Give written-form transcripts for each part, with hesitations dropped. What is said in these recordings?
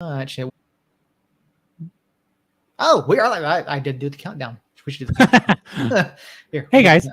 much. Oh, we are like I did do the countdown. We should do the countdown. Here, hey guys.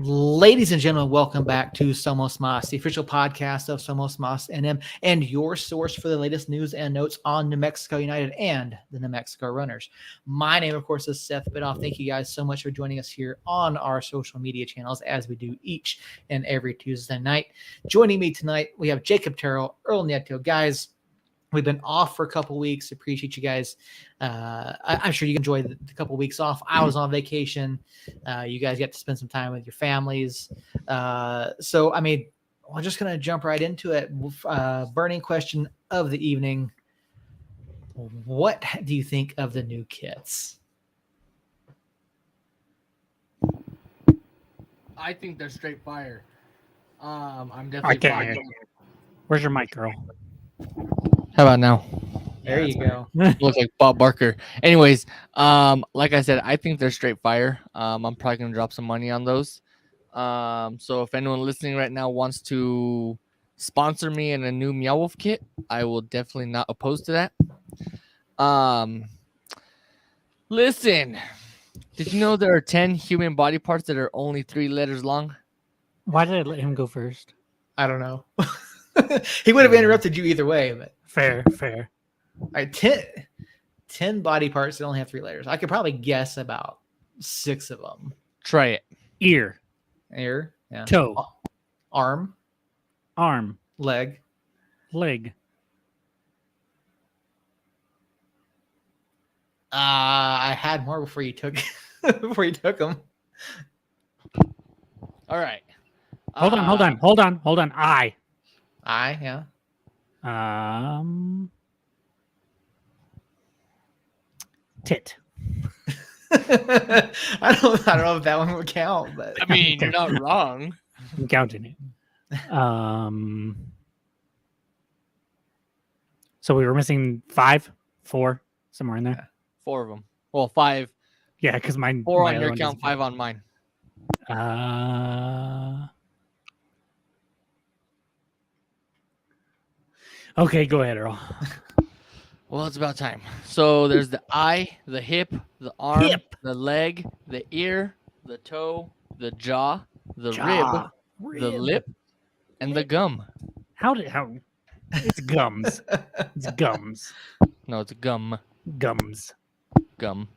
Ladies and gentlemen, welcome back to Somos Mas, the official podcast of Somos Mas NM, and your source for the latest news and notes on New Mexico United and the New Mexico Runners. My name, of course, is Seth Bidoff. Thank you guys so much for joining us here on our social media channels, as we do each and every Tuesday night. Joining me tonight, we have Jacob Terrell, Earl Nieto. Guys, we've been off for a couple weeks. Appreciate you guys. I'm sure you enjoyed the couple weeks off. I was on vacation. You guys get to spend some time with your families. So, I mean, we're just going to jump right into it. Burning question of the evening. What do you think of the new kits? I think they're straight fire. I'm I definitely. can't hear you. Where's your mic, girl? How about now? There you go. Looks like Bob Barker. Anyways, like I said, I think they're straight fire. I'm probably gonna drop some money on those. So if anyone listening right now wants to sponsor me in a new Meow Wolf kit, I will definitely not oppose to that. Listen, did you know there are 10 human body parts that are only 3 letters long? Why did I let him go first? I don't know. He would have interrupted you either way, but Fair. all right, 10 body parts that only have 3 letters. I could probably guess about 6 of them. Try it. Ear, Ear, yeah. toe, Arm, arm, leg. leg. I had more before you took them. All right. Hold on. Eye. Yeah. Tit. I don't know if that one would count, but I mean, you're not wrong. I'm counting it. So we were missing 5, 4, somewhere in there. 4 of them. Well, 5. Yeah, because mine. 4 my on your other one count, 5 on mine. Okay, go ahead, Earl. Well, it's about time. So there's the eye, the hip, the arm, the leg, the ear, the toe, the jaw, the rib, the lip, and the gum. How? It's gums. It's gums. No, it's gum. Gums. Gum.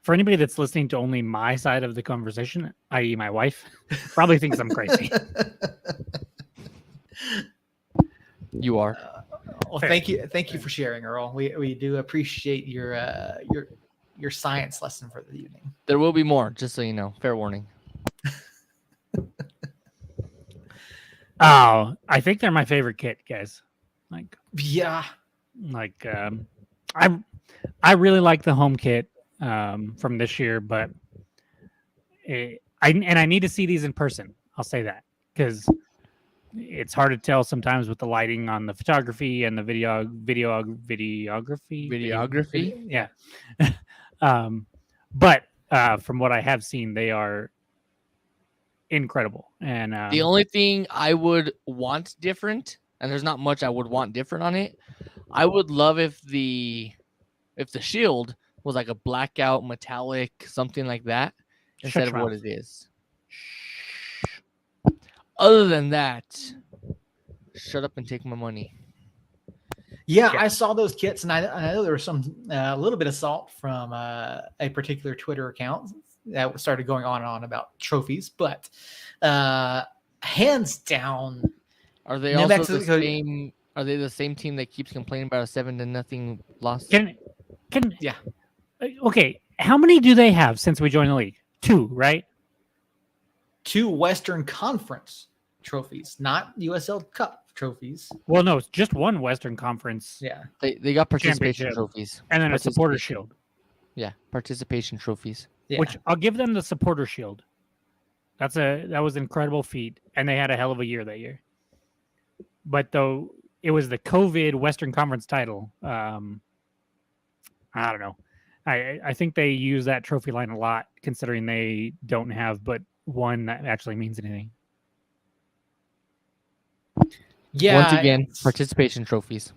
For anybody that's listening to only my side of the conversation, i.e., my wife, probably thinks I'm crazy. You are. Well, Fair. thank you for sharing, Earl. We do appreciate your science lesson for the evening. There will be more, just so you know. Fair warning. Oh, I think they're my favorite kit, guys. Yeah. I really like the home kit from this year, but I need to see these in person. I'll say that because it's hard to tell sometimes with the lighting on the photography and the videography. Yeah. But from what I have seen, they are incredible. And the only thing I would want different, and there's not much I would want different on it, I would love if the shield was like a blackout metallic, something like that, instead of what it is. Other than that, shut up and take my money. Yeah, I saw those kits, and I know there was a little bit of salt from a particular Twitter account that started going on and on about trophies, but hands down, are they also the same? Are they the same team that keeps complaining about a 7-0 loss? Yeah. Okay, how many do they have since we joined the league? 2, right? 2 Western Conference trophies, not USL Cup. trophies. Well, no, it's just one Western Conference Yeah. They got participation Championship. trophies. and then a supporter Participation. shield, Yeah, participation trophies. Yeah. which I'll give them the supporter shield. That was an incredible feat, and they had a hell of a year that year. But though it was the COVID Western Conference title, I don't know. I think they use that trophy line a lot, considering they don't have but one that actually means anything. Yeah. Once again, it's- participation trophies.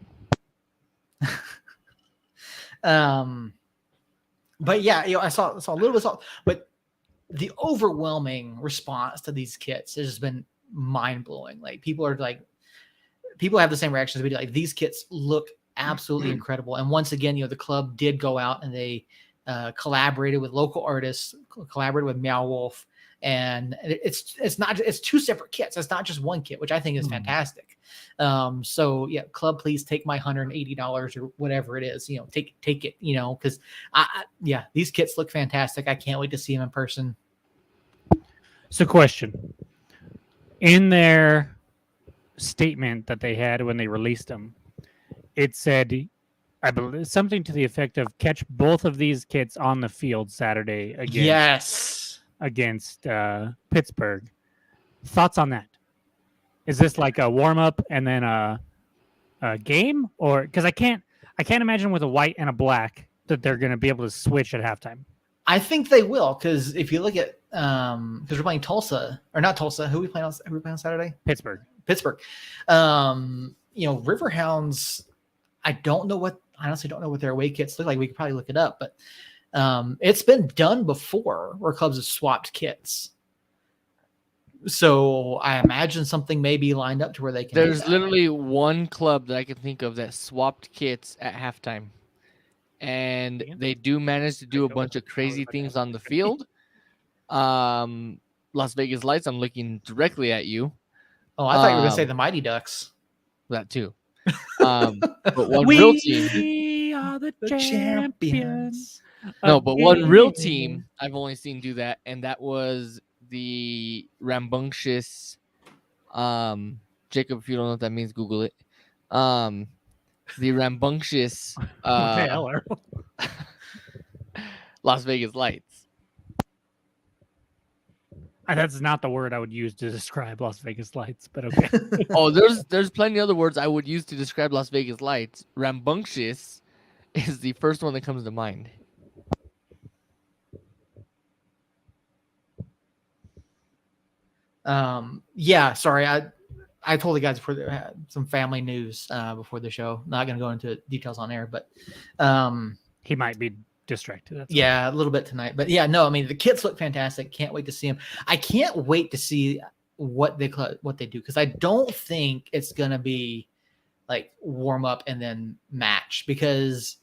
But yeah, I saw a little bit, but the overwhelming response to these kits has just been mind blowing. Like people have the same reactions we do. Like these kits look absolutely incredible. And once again, the club did go out and they collaborated with local artists, collaborated with Meow Wolf, and it's two separate kits. It's not just one kit, which I think is fantastic. So yeah, club, please take my $180 or whatever it is. Take it. Because yeah, these kits look fantastic. I can't wait to see them in person. So, question: in their statement that they had when they released them, it said, I believe, something to the effect of catch both of these kits on the field Saturday against Pittsburgh. Thoughts on that? Is this like a warm up and then a game, or because I can't imagine with a white and a black that they're going to be able to switch at halftime. I think they will, because if you look at because we're playing Tulsa, or not Tulsa, who are we playing on Saturday? Pittsburgh. Riverhounds, I honestly don't know what their away kits look like. We could probably look it up, but it's been done before where clubs have swapped kits. So I imagine something may be lined up to where they can. There's literally one club that I can think of that swapped kits at halftime. And they do manage to do a bunch of crazy things on the field. Las Vegas Lights, I'm looking directly at you. Oh, I thought you were going to say the Mighty Ducks. That too. But one real team. We are the champions. No, but one real team I've only seen do that, and that was the rambunctious. Jacob, if you don't know what that means, Google it. The rambunctious Las Vegas Lights. That's not the word I would use to describe Las Vegas Lights, but okay. Oh, there's plenty of other words I would use to describe Las Vegas Lights. Rambunctious is the first one that comes to mind. Yeah, sorry. I told the guys before they had some family news before the show. Not going to go into details on air, but he might be distracted. Yeah, a little bit tonight. But yeah, no, I mean, the kits look fantastic. Can't wait to see them. I can't wait to see what they do, because I don't think it's going to be like warm up and then match, because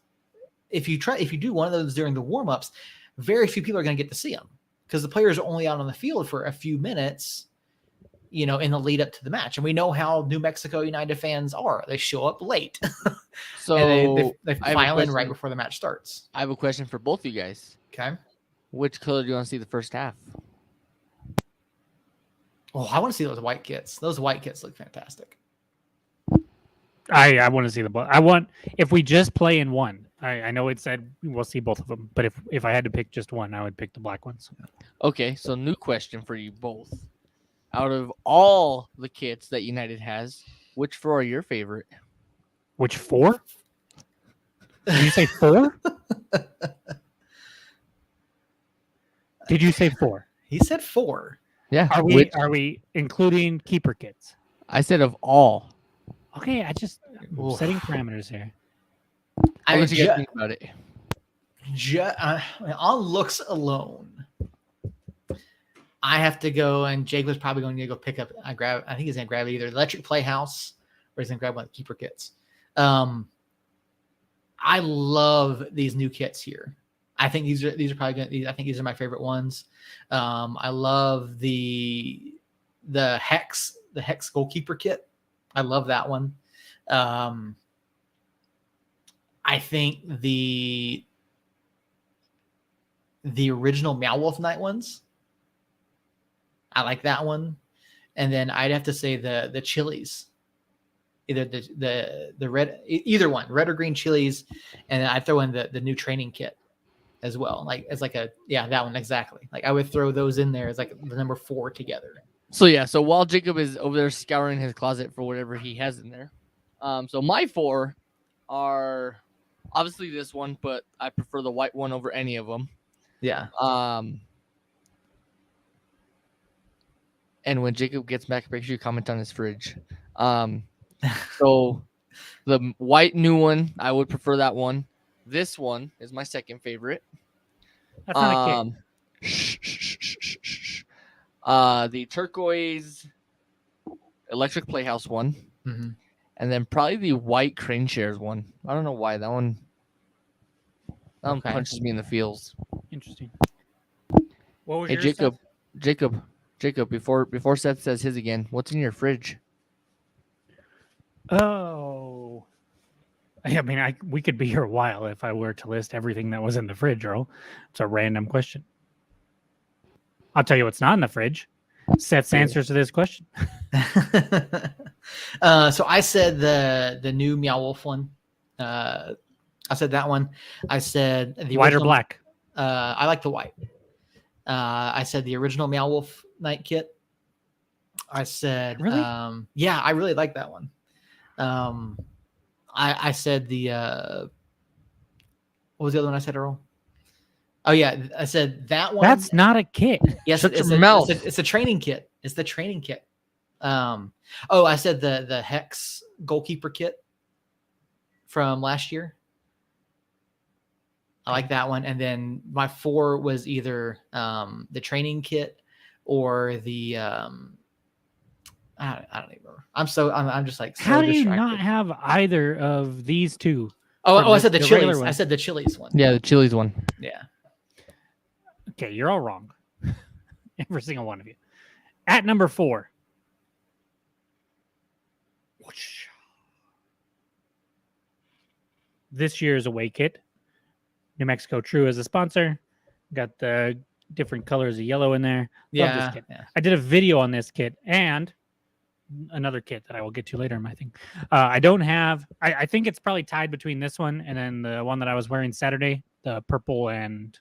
if you do one of those during the warm ups, very few people are going to get to see them, because the players are only out on the field for a few minutes, in the lead up to the match. And we know how New Mexico United fans are. They show up late. So they file in right before the match starts. I have a question for both of you guys. Okay. Which color do you want to see the first half? Oh, I want to see those white kits. Those white kits look fantastic. I want to see if we just play in one. I know it said we'll see both of them, but if I had to pick just one, I would pick the black ones. Okay, so new question for you both. Out of all the kits that United has, which four are your favorite? Which four? Did you say four? Did you say four? He said four. Yeah. Are we including keeper kits? I said of all. Okay, I'm setting parameters here. I'll let you guys think about it. On looks alone, I have to go, and Jake was probably going to go pick up. I think he's going to grab either Electric Playhouse or he's going to grab one of the keeper kits. I love these new kits here. I think these are probably good. I think these are my favorite ones. I love the Hex goalkeeper kit. I love that one. I think the original Meow Wolf Night ones, I like that one. And then I'd have to say the Chili's either the red, either one, red or green chilies, and then I throw in the new training kit as well. Like it's like that one exactly. Like I would throw those in there as like the number 4 together. So while Jacob is over there scouring his closet for whatever he has in there, so my 4 are obviously this one, but I prefer the white one over any of them. Yeah. And when Jacob gets back, make sure you comment on his fridge. So the white new one, I would prefer that one. This one is my second favorite. That's not a kit. The turquoise electric playhouse one, Mm-hmm. and then probably the white crane shares one. I don't know why that one punches me in the feels. Interesting. What was Hey, yours, Seth? Jacob. Before Seth says his again, what's in your fridge? Oh, I mean, we could be here a while if I were to list everything that was in the fridge, Earl. It's a random question. I'll tell you what's not in the fridge. Seth's answers to this question. So I said the new Meow Wolf one. I said that one. I said the White or original- black? I like the white. I said the original Meow Wolf night kit. I said, Really? Yeah, I really like that one. I said the what was the other one I said, Earl? Oh yeah, I said that one. That's not a kit. Yes, Shut it's your a, mouth. it's a training kit. It's the training kit. I said the Hex goalkeeper kit from last year. I like that one. And then my 4 was either the training kit or the I don't even remember. I'm just like so How do you distracted. not have either of these two? I said the the regular chilies. one? I said the chilies one. Yeah, the Chili's one. Yeah. Okay, you're all wrong. Every single one of you. At number 4. This year's away kit. New Mexico True as a sponsor. Got the different colors of yellow in there. Love this kit. Yeah. I did a video on this kit and another kit that I will get to later in my thing. I don't have, I think it's probably tied between this one and then the one that I was wearing Saturday, the purple and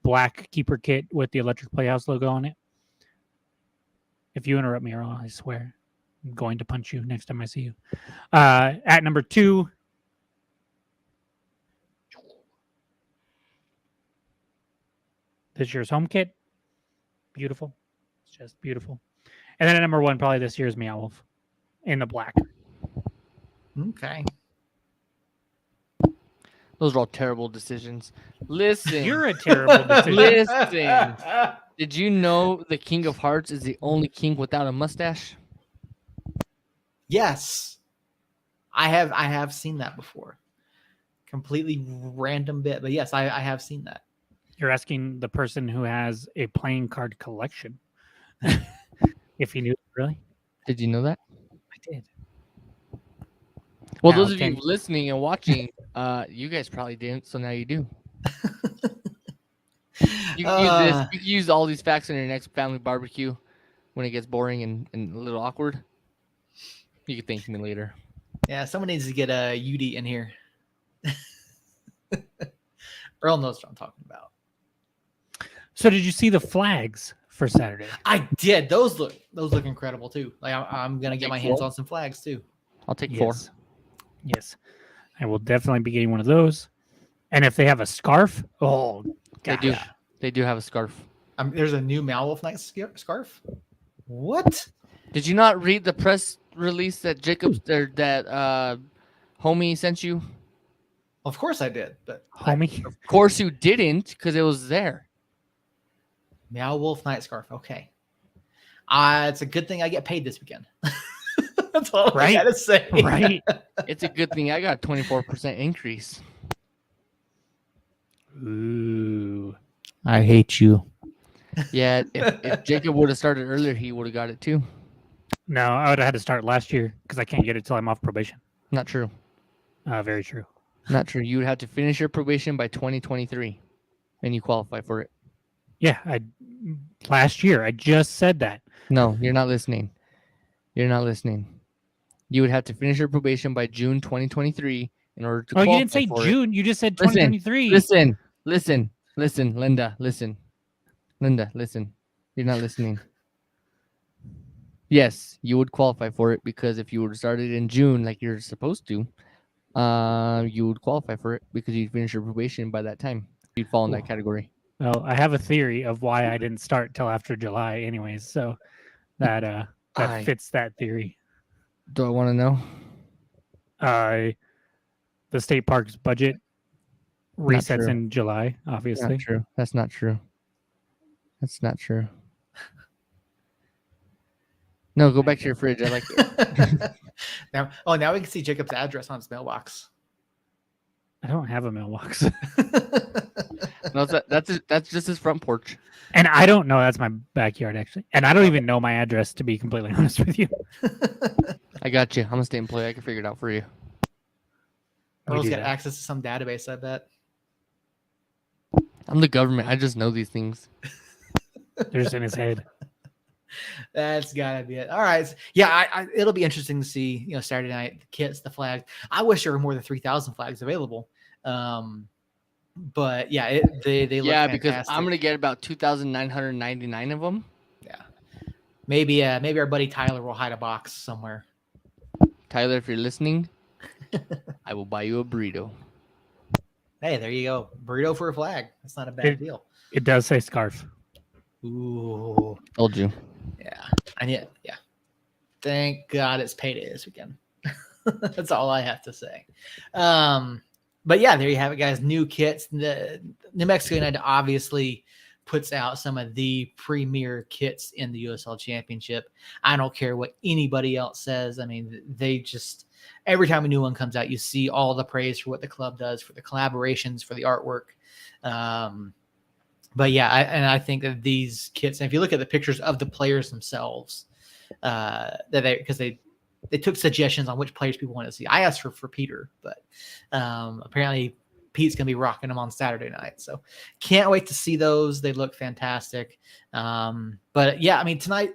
black keeper kit with the Electric Playhouse logo on it. If you interrupt me, Earl, I swear I'm going to punch you next time I see you. At number 2, this year's home kit. Beautiful. It's just beautiful. And then at number 1, probably this year's Meow Wolf in the black. Okay. Those are all terrible decisions. Listen, You're a terrible decision. Listen. Did you know the King of Hearts is the only king without a mustache? Yes. I have seen that before. Completely random bit, but yes, I have seen that. You're asking the person who has a playing card collection if he knew it, really? Did you know that? I did. Well, Now, those of can- you listening and watching, you guys probably didn't, so now you do. You can use this. You can use all these facts on your next family barbecue when it gets boring and a little awkward. You can thank me later. Yeah, someone needs to get a UD in here. Earl knows what I'm talking about. So did you see the flags for Saturday? I did. Those look incredible too. Like I'm gonna get Take my hands 4? on some flags too. I'll take 4. Yes. I will definitely be getting one of those. And if they have a scarf, oh, They God. do. They do have a scarf. There's a new Meow Wolf Night scarf. What? Did you not read the press release that homie sent you? Of course I did, but Homie. Of course you didn't, because it was there. Meow Wolf Night scarf. Okay. It's a good thing I get paid this weekend. That's all Right? I gotta say. Right? It's a good thing I got a 24% increase. Ooh. I hate you. Yeah, if Jacob would have started earlier, he would have got it too. No, I would have had to start last year because I can't get it till I'm off probation. Not true. Very true. Not true. You would have to finish your probation by 2023, and you qualify for it. Yeah, last year I just said that. No, you're not listening. You're not listening. You would have to finish your probation by June 2023 in order to Oh, qualify you didn't say for June. You just said Listen, 2023. listen, Linda, listen. Linda, listen. You're not listening. Yes, you would qualify for it because if you would have started in June like you're supposed to, you would qualify for it because you'd finish your probation by that time. You'd fall in that category. Well, I have a theory of why I didn't start till after July, anyways. So that I- fits that theory. Do I want to know? The state park's budget resets true. in July, obviously. Not true. That's not true. That's not true. No, go back to your fridge. I like it. now we can see Jacob's address on his mailbox. I don't have a mailbox. No, that's just his front porch. And I don't know. That's my backyard, actually. And I don't even know my address, to be completely honest with you. I got you. I'm a state employee. I can figure it out for you. Earl's do got that. access to some database, I bet. I'm the government. I just know these things. They're just in his head. That's gotta be it. All right. Yeah, it'll be interesting to see, Saturday night, the kits, the flags. I wish there were more than 3,000 flags available. But yeah, they look because fantastic. I'm gonna get about 2,999 of them. Yeah. Maybe our buddy Tyler will hide a box somewhere. Tyler, if you're listening, I will buy you a burrito. Hey, there you go. Burrito for a flag. That's not a bad deal. It does say scarf. Ooh. Told you. Yeah. And yeah. Thank God it's payday this weekend. That's all I have to say. But yeah, there you have it, guys. New kits. The New Mexico United obviously puts out some of the premier kits in the USL Championship. I don't care what anybody else says. I mean, they just every time a new one comes out, you see all the praise for what the club does, for the collaborations, for the artwork. But yeah, I think that these kits, and if you look at the pictures of the players themselves, because they took suggestions on which players people want to see. I asked for Peter, but apparently Pete's gonna be rocking them on Saturday night. So can't wait to see those. They look fantastic. But yeah, I mean, tonight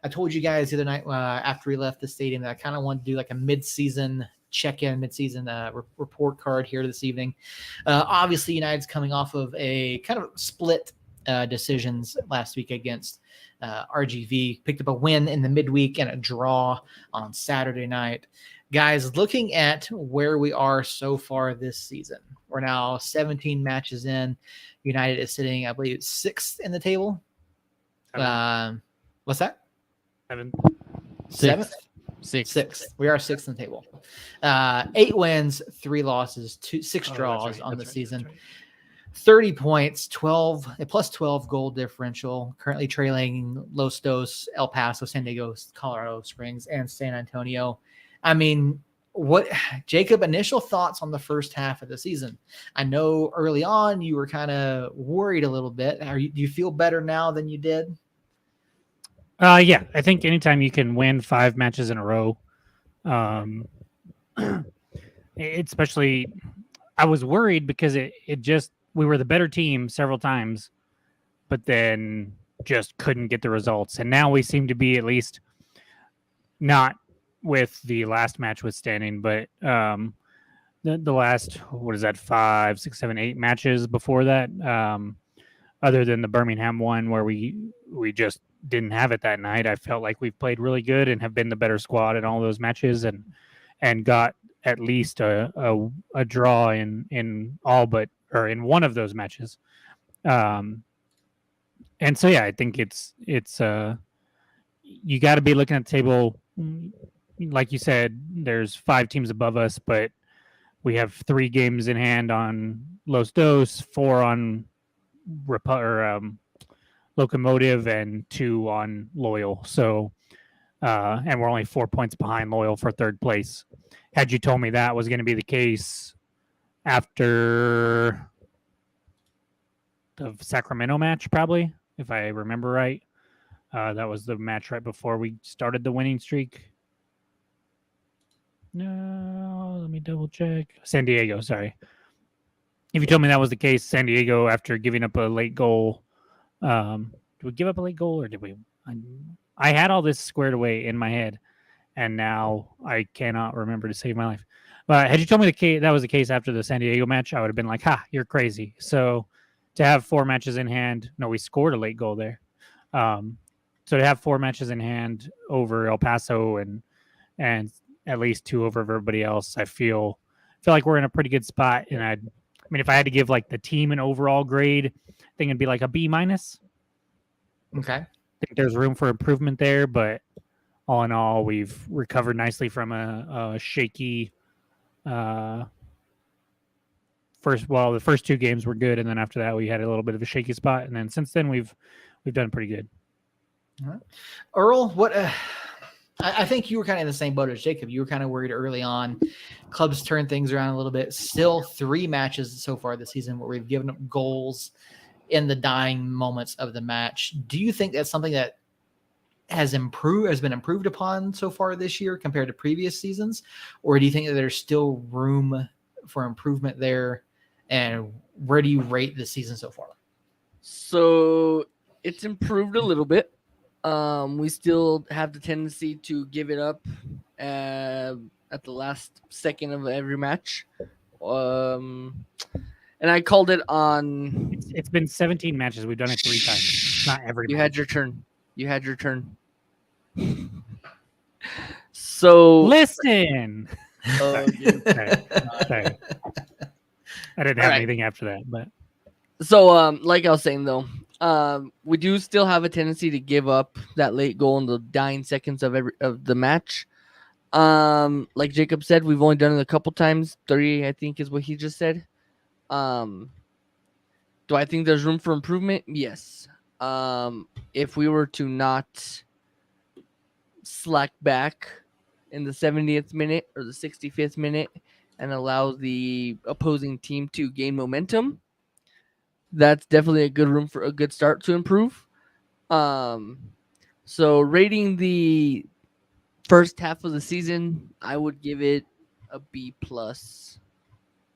I told you guys the other night after we left the stadium that I kind of wanted to do like a mid-season check-in, mid-season report card here this evening. Obviously, United's coming off of a kind of split decisions last week against RGV. Picked up a win in the midweek and a draw on Saturday night. Guys, looking at where we are so far this season, we're now 17 matches in. United is sitting, I believe, 6th in the table. What's that? 7th? Sixth. We are 6th in the table. 8 wins, 3 losses, 6 draws on the season. 30 points, plus 12 goal differential. Currently trailing Los Dos, El Paso, San Diego, Colorado Springs, and San Antonio. I mean, Jacob, initial thoughts on the first half of the season? I know early on you were kind of worried a little bit. Do you feel better now than you did? Yeah, I think anytime you can win 5 matches in a row, especially, I was worried because we were the better team several times, but then just couldn't get the results. And now we seem to be, at least not with the last match withstanding, but the last, 5, 6, 7, 8 matches before that, other than the Birmingham one where we just didn't have it that night, I felt like we've played really good and have been the better squad in all those matches and got at least a draw in all but, or in one of those matches. And so, yeah, I think it's you got to be looking at the table. Like you said, there's 5 teams above us, but we have 3 games in hand on Los Dos, 4 on Locomotive, and 2 on Loyal. So, and we're only 4 points behind Loyal for 3rd place. Had you told me that was going to be the case after the Sacramento match, probably, if I remember right, that was the match right before we started the winning streak. No, let me double check. San Diego, sorry. If you told me that was the case, San Diego, after giving up a late goal, did we give up a late goal or did we? I had all this squared away in my head, and now I cannot remember to save my life. But had you told me that was the case after the San Diego match, I would have been like, "Ha, you're crazy." So to have 4 matches in hand, no, we scored a late goal there. So to have 4 matches in hand over El Paso and at least 2 over everybody else, I feel like we're in a pretty good spot. And I mean, if I had to give like the team an overall grade, I think it'd be like a B minus. Okay. I think there's room for improvement there, but all in all, we've recovered nicely from a shaky the first 2 games were good, and then after that we had a little bit of a shaky spot, and then since then we've done pretty good. All right. Earl, what? I think you were kind of in the same boat as Jacob. You were kind of worried early on. Clubs turned things around a little bit. Still 3 matches so far this season where we've given up goals in the dying moments of the match. Do you think that's something that has been improved upon so far this year compared to previous seasons, or do you think that there's still room for improvement there? And where do you rate the season so far? So it's improved a little bit. We still have the tendency to give it up at the last second of every match. And I called it on. It's been 17 matches. We've done it 3 times. Not every. You had your turn. So listen. yeah. Sorry. I didn't have anything after that, but so like I was saying though, we do still have a tendency to give up that late goal in the dying seconds of the match. Like Jacob said, we've only done it a couple times. 3, I think, is what he just said. Do I think there's room for improvement? Yes. If we were to not slack back in the 70th minute or the 65th minute and allow the opposing team to gain momentum, that's definitely a good start to improve. So rating the first half of the season, I would give it a B plus.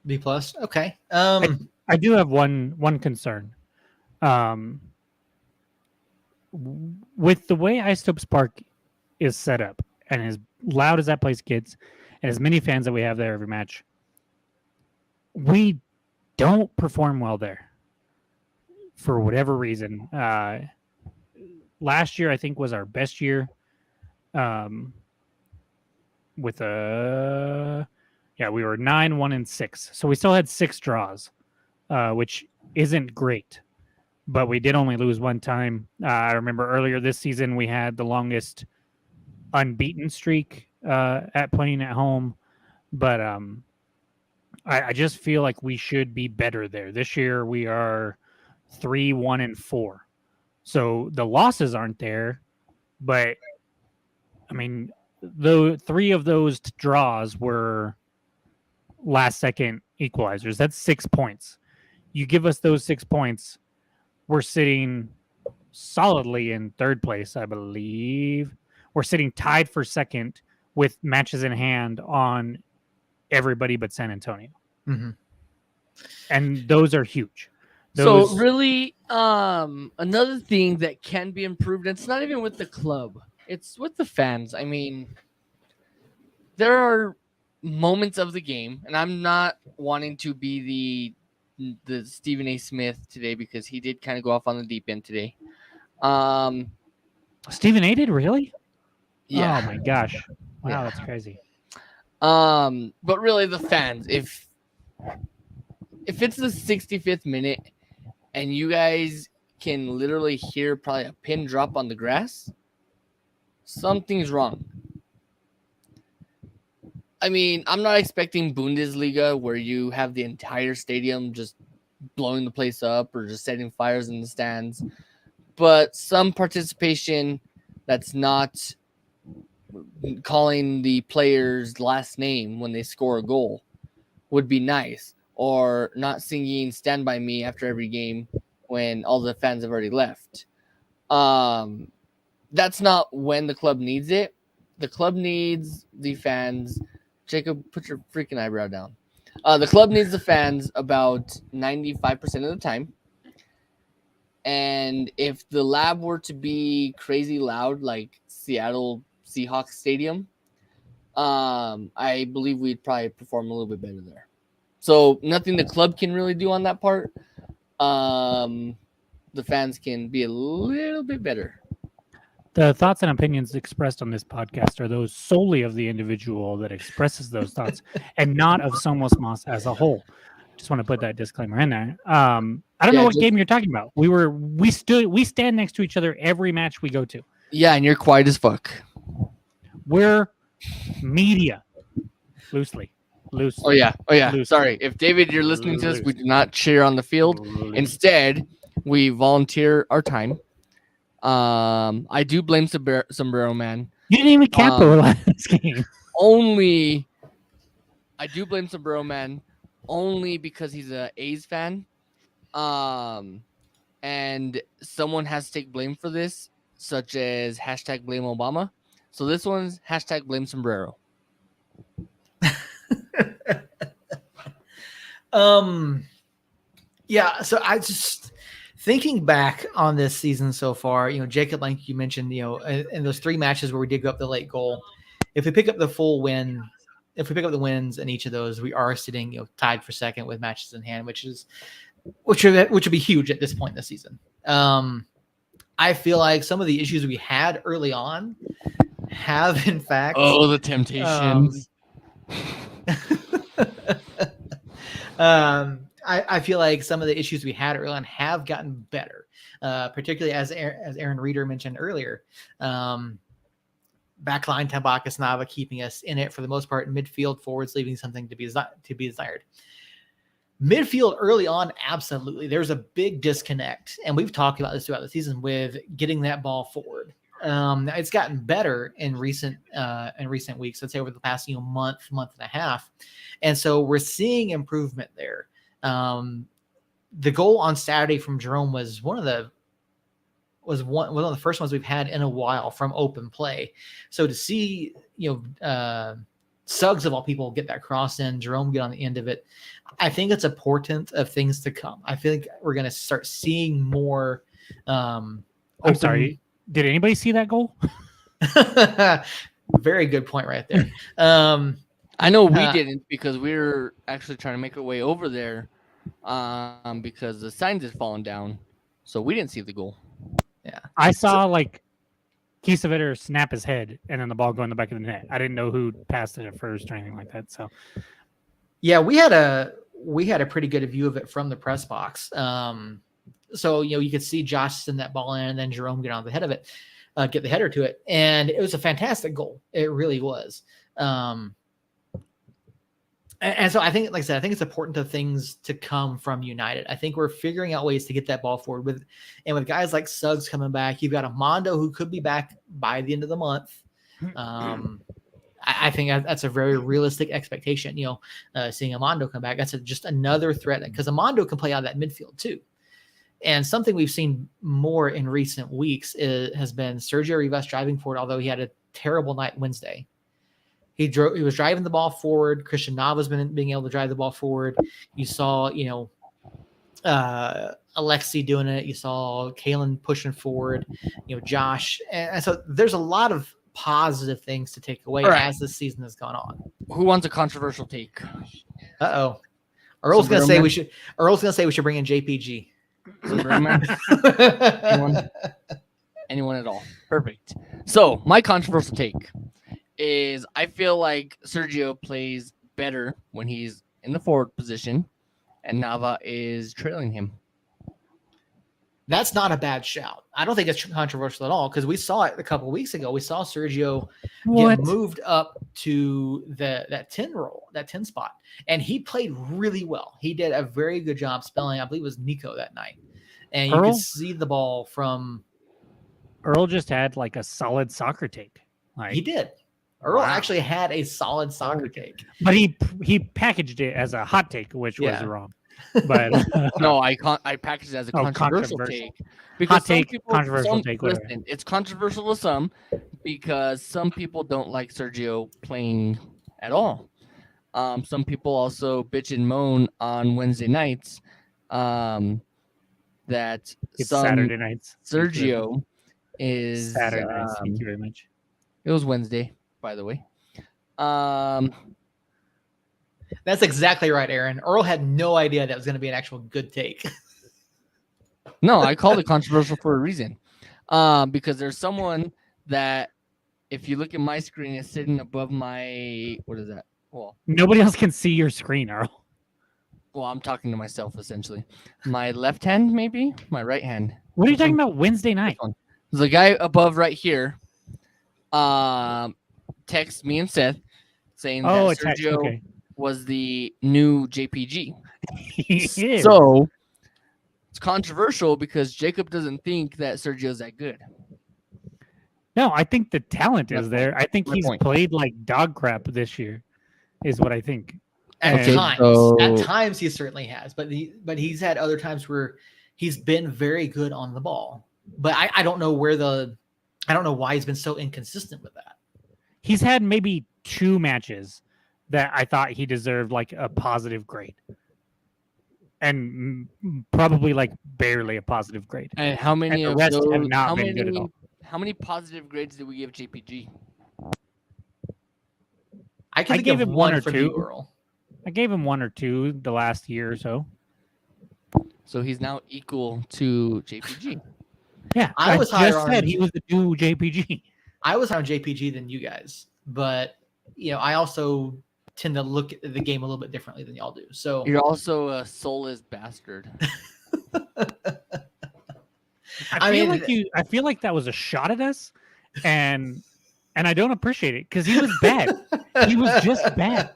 B plus. Okay. I do have one concern. With the way Isotopes Park is set up and as loud as that place gets and as many fans that we have there every match, we don't perform well there for whatever reason. Last year, I think, was our best year. With we were 9-1-6, so we still had 6 draws, which isn't great, but we did only lose 1 time. I remember earlier this season we had the longest unbeaten streak at playing at home, but I just feel like we should be better there. This year we are 3-1-4, so the losses aren't there, but I mean, the 3 of those draws were last second equalizers. That's 6 points. You give us those 6 points, we're sitting solidly in 3rd place, I believe. We're sitting tied for 2nd with matches in hand on everybody but San Antonio. Mm-hmm. And those are huge. So really, another thing that can be improved, it's not even with the club, it's with the fans. I mean, there are moments of the game, and I'm not wanting to be the Stephen A. Smith today because he did kind of go off on the deep end today. Stephen A. did, really? Yeah. Oh my gosh! Wow, Yeah. That's crazy. But really, the fans, if it's the 65th minute and you guys can literally hear probably a pin drop on the grass, something's wrong. I mean, I'm not expecting Bundesliga where you have the entire stadium just blowing the place up or just setting fires in the stands, but some participation that's not calling the player's last name when they score a goal would be nice, or not singing "Stand By Me" after every game when all the fans have already left. That's not when the club needs it. The club needs the fans. Jacob, put your freaking eyebrow down. The club needs the fans about 95% of the time. And if the lab were to be crazy loud like Seattle Seahawks Stadium, I believe we'd probably perform a little bit better there. So nothing the club can really do on that part. The fans can be a little bit better. The thoughts and opinions expressed on this podcast are those solely of the individual that expresses those thoughts, and not of Somos Moss as a whole. Just want to put that disclaimer in there. I don't know what game you're talking about. We stand next to each other every match we go to. Yeah, and you're quiet as fuck. We're media, loosely. Oh yeah. Loosely. Sorry, if David, you're listening to this, we do not cheer on the field. Instead, we volunteer our time. I do blame Sombrero Man. You didn't even capo last game. I do blame Sombrero Man only because he's a A's fan. And someone has to take blame for this, such as hashtag blame Obama. So this one's hashtag blame Sombrero. Yeah, so I just thinking back on this season so far, Jacob, like you mentioned, in those 3 matches where we did go up the late goal, if we pick up the full win, if we pick up the wins in each of those, we are sitting, tied for second with matches in hand, which would be huge at this point in the season. I feel like some of the issues we had early on have, in fact, the temptations. I feel like some of the issues we had early on have gotten better, particularly as Aaron Reeder mentioned earlier. Backline Tabakis Nava keeping us in it for the most part. Midfield forwards leaving something to be desired. Midfield early on, absolutely. There's a big disconnect, and we've talked about this throughout the season with getting that ball forward. It's gotten better in recent weeks. I'd say over the past month and a half, and so we're seeing improvement there. The goal on Saturday from Jerome was one of the first ones we've had in a while from open play. So to see Suggs of all people get that cross in, Jerome get on the end of it, I think it's a portent of things to come. I feel like we're going to start seeing more. I'm sorry. Did anybody see that goal? Very good point right there. I know we didn't, because we were actually trying to make our way over there because the signs had fallen down. So we didn't see the goal. Yeah. I saw Kiesewetter snap his head and then the ball go in the back of the net. I didn't know who passed it at first or anything like that. So yeah, we had a pretty good view of it from the press box. So you could see Josh send that ball in and then Jerome get on the head of it, get the header to it. And it was a fantastic goal. It really was. And so I think, like I said, I think it's important to things to come from United. I think we're figuring out ways to get that ball forward with guys like Suggs coming back. You've got Amando who could be back by the end of the month. I think that's a very realistic expectation. Seeing Amando come back, that's just another threat, because Amando can play out of that midfield too. And something we've seen more in recent weeks has been Sergio Rivas driving forward, although he had a terrible night Wednesday. He was driving the ball forward. Christian Nava's been being able to drive the ball forward. You saw, Alexi doing it. You saw Kalen pushing forward, Josh. And so there's a lot of positive things to take away as this season has gone on. Who wants a controversial take? Uh-oh. Earl's going to say we should bring in JPG. Anyone at all. Perfect. So my controversial take is I feel like Sergio plays better when he's in the forward position and Nava is trailing him. That's not a bad shout. I don't think it's controversial at all, because we saw it a couple of weeks ago. We saw Sergio get moved up to that 10 role, that 10 spot, and he played really well. He did a very good job spelling. I believe it was Nico that night, and you could see the ball from. Earl just had a solid soccer take. He did. Earl actually had a solid soccer take, but he packaged it as a hot take, which was wrong. But no, I packaged it as a controversial take. Because hot take, controversial take. Listen, it's controversial to some because some people don't like Sergio playing at all. Some people also bitch and moan on Wednesday nights that it's Saturday nights. Sergio is Saturday nights. Thank you very much. It was Wednesday, by the way. Um, That's exactly right, Aaron. Earl had no idea that was going to be an actual good take. no, I called it controversial for a reason. Because there's someone that, if you look at my screen, is sitting above my, what is that? Nobody else can see your screen, Earl. Well, I'm talking to myself essentially. My left hand, maybe my right hand. What are you talking about Wednesday night? The guy above right here, text me and Seth saying Oh, that a text. Sergio Okay. was the new JPG. He is. So it's controversial because Jacob doesn't think that Sergio's that good. No, I think the talent My is there. I think My he's point. played like dog crap this year, is what I think. At Okay, times, so- at times he certainly has, but he's had other times where he's been very good on the ball. But I don't know I don't know why he's been so inconsistent with that. He's had maybe 2 matches that I thought he deserved like a positive grade, and probably like barely a positive grade. And how many the of rest have those? not How been many? good at all. How many positive grades did we give JPG? I can I think gave of him 1 one or from 2. you, Earl. I gave him 1 or 2 the last year or so. So he's now equal to JPG. Yeah, I was higher just on said him. he was the new JPG. I was higher on JPG than you guys, but I also tend to look at the game a little bit differently than y'all do. So You're also a soulless bastard. I feel like that was a shot at us, and I don't appreciate it because he was bad. He was just bad.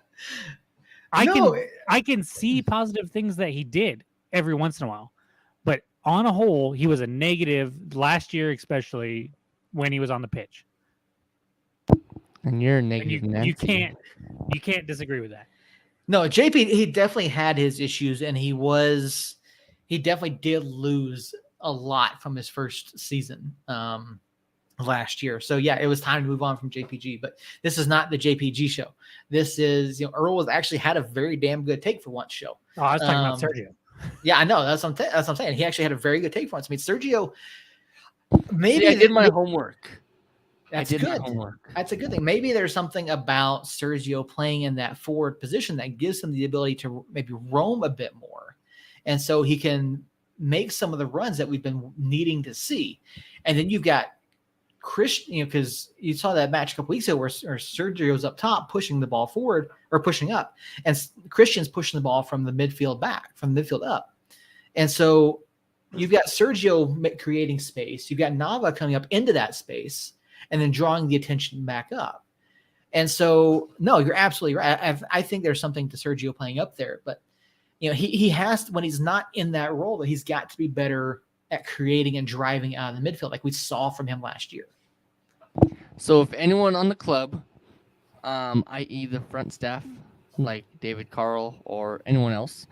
I can see positive things that he did every once in a while, but on a whole, he was a negative last year, especially when he was on the pitch. And you're a And negative. you can't disagree with that. No, JP, he definitely had his issues, and he definitely did lose a lot from his first season last year. So yeah, it was time to move on from JPG. But this is not the JPG show. This is Earl has actually had a very damn good take for once show. Oh, I was talking about Sergio. Yeah, I know. That's what I'm saying. He actually had a very good take for once. I mean, Sergio. Maybe I did my homework. That's I did my good. homework. That's a good thing. Maybe there's something about Sergio playing in that forward position that gives him the ability to maybe roam a bit more. And so he can make some of the runs that we've been needing to see. And then you've got Christian, because you saw that match a couple weeks ago where Sergio's up top pushing the ball forward or pushing up, and Christian's pushing the ball from the midfield back, from the midfield up. And so you've got Sergio creating space. You've got Nava coming up into that space and then drawing the attention back up. And so, no, you're absolutely right. I think there's something to Sergio playing up there, but he has to, when he's not in that role, that he's got to be better at creating and driving out of the midfield, like we saw from him last year. So if anyone on the club, i.e. the front staff, like David Carl or anyone else,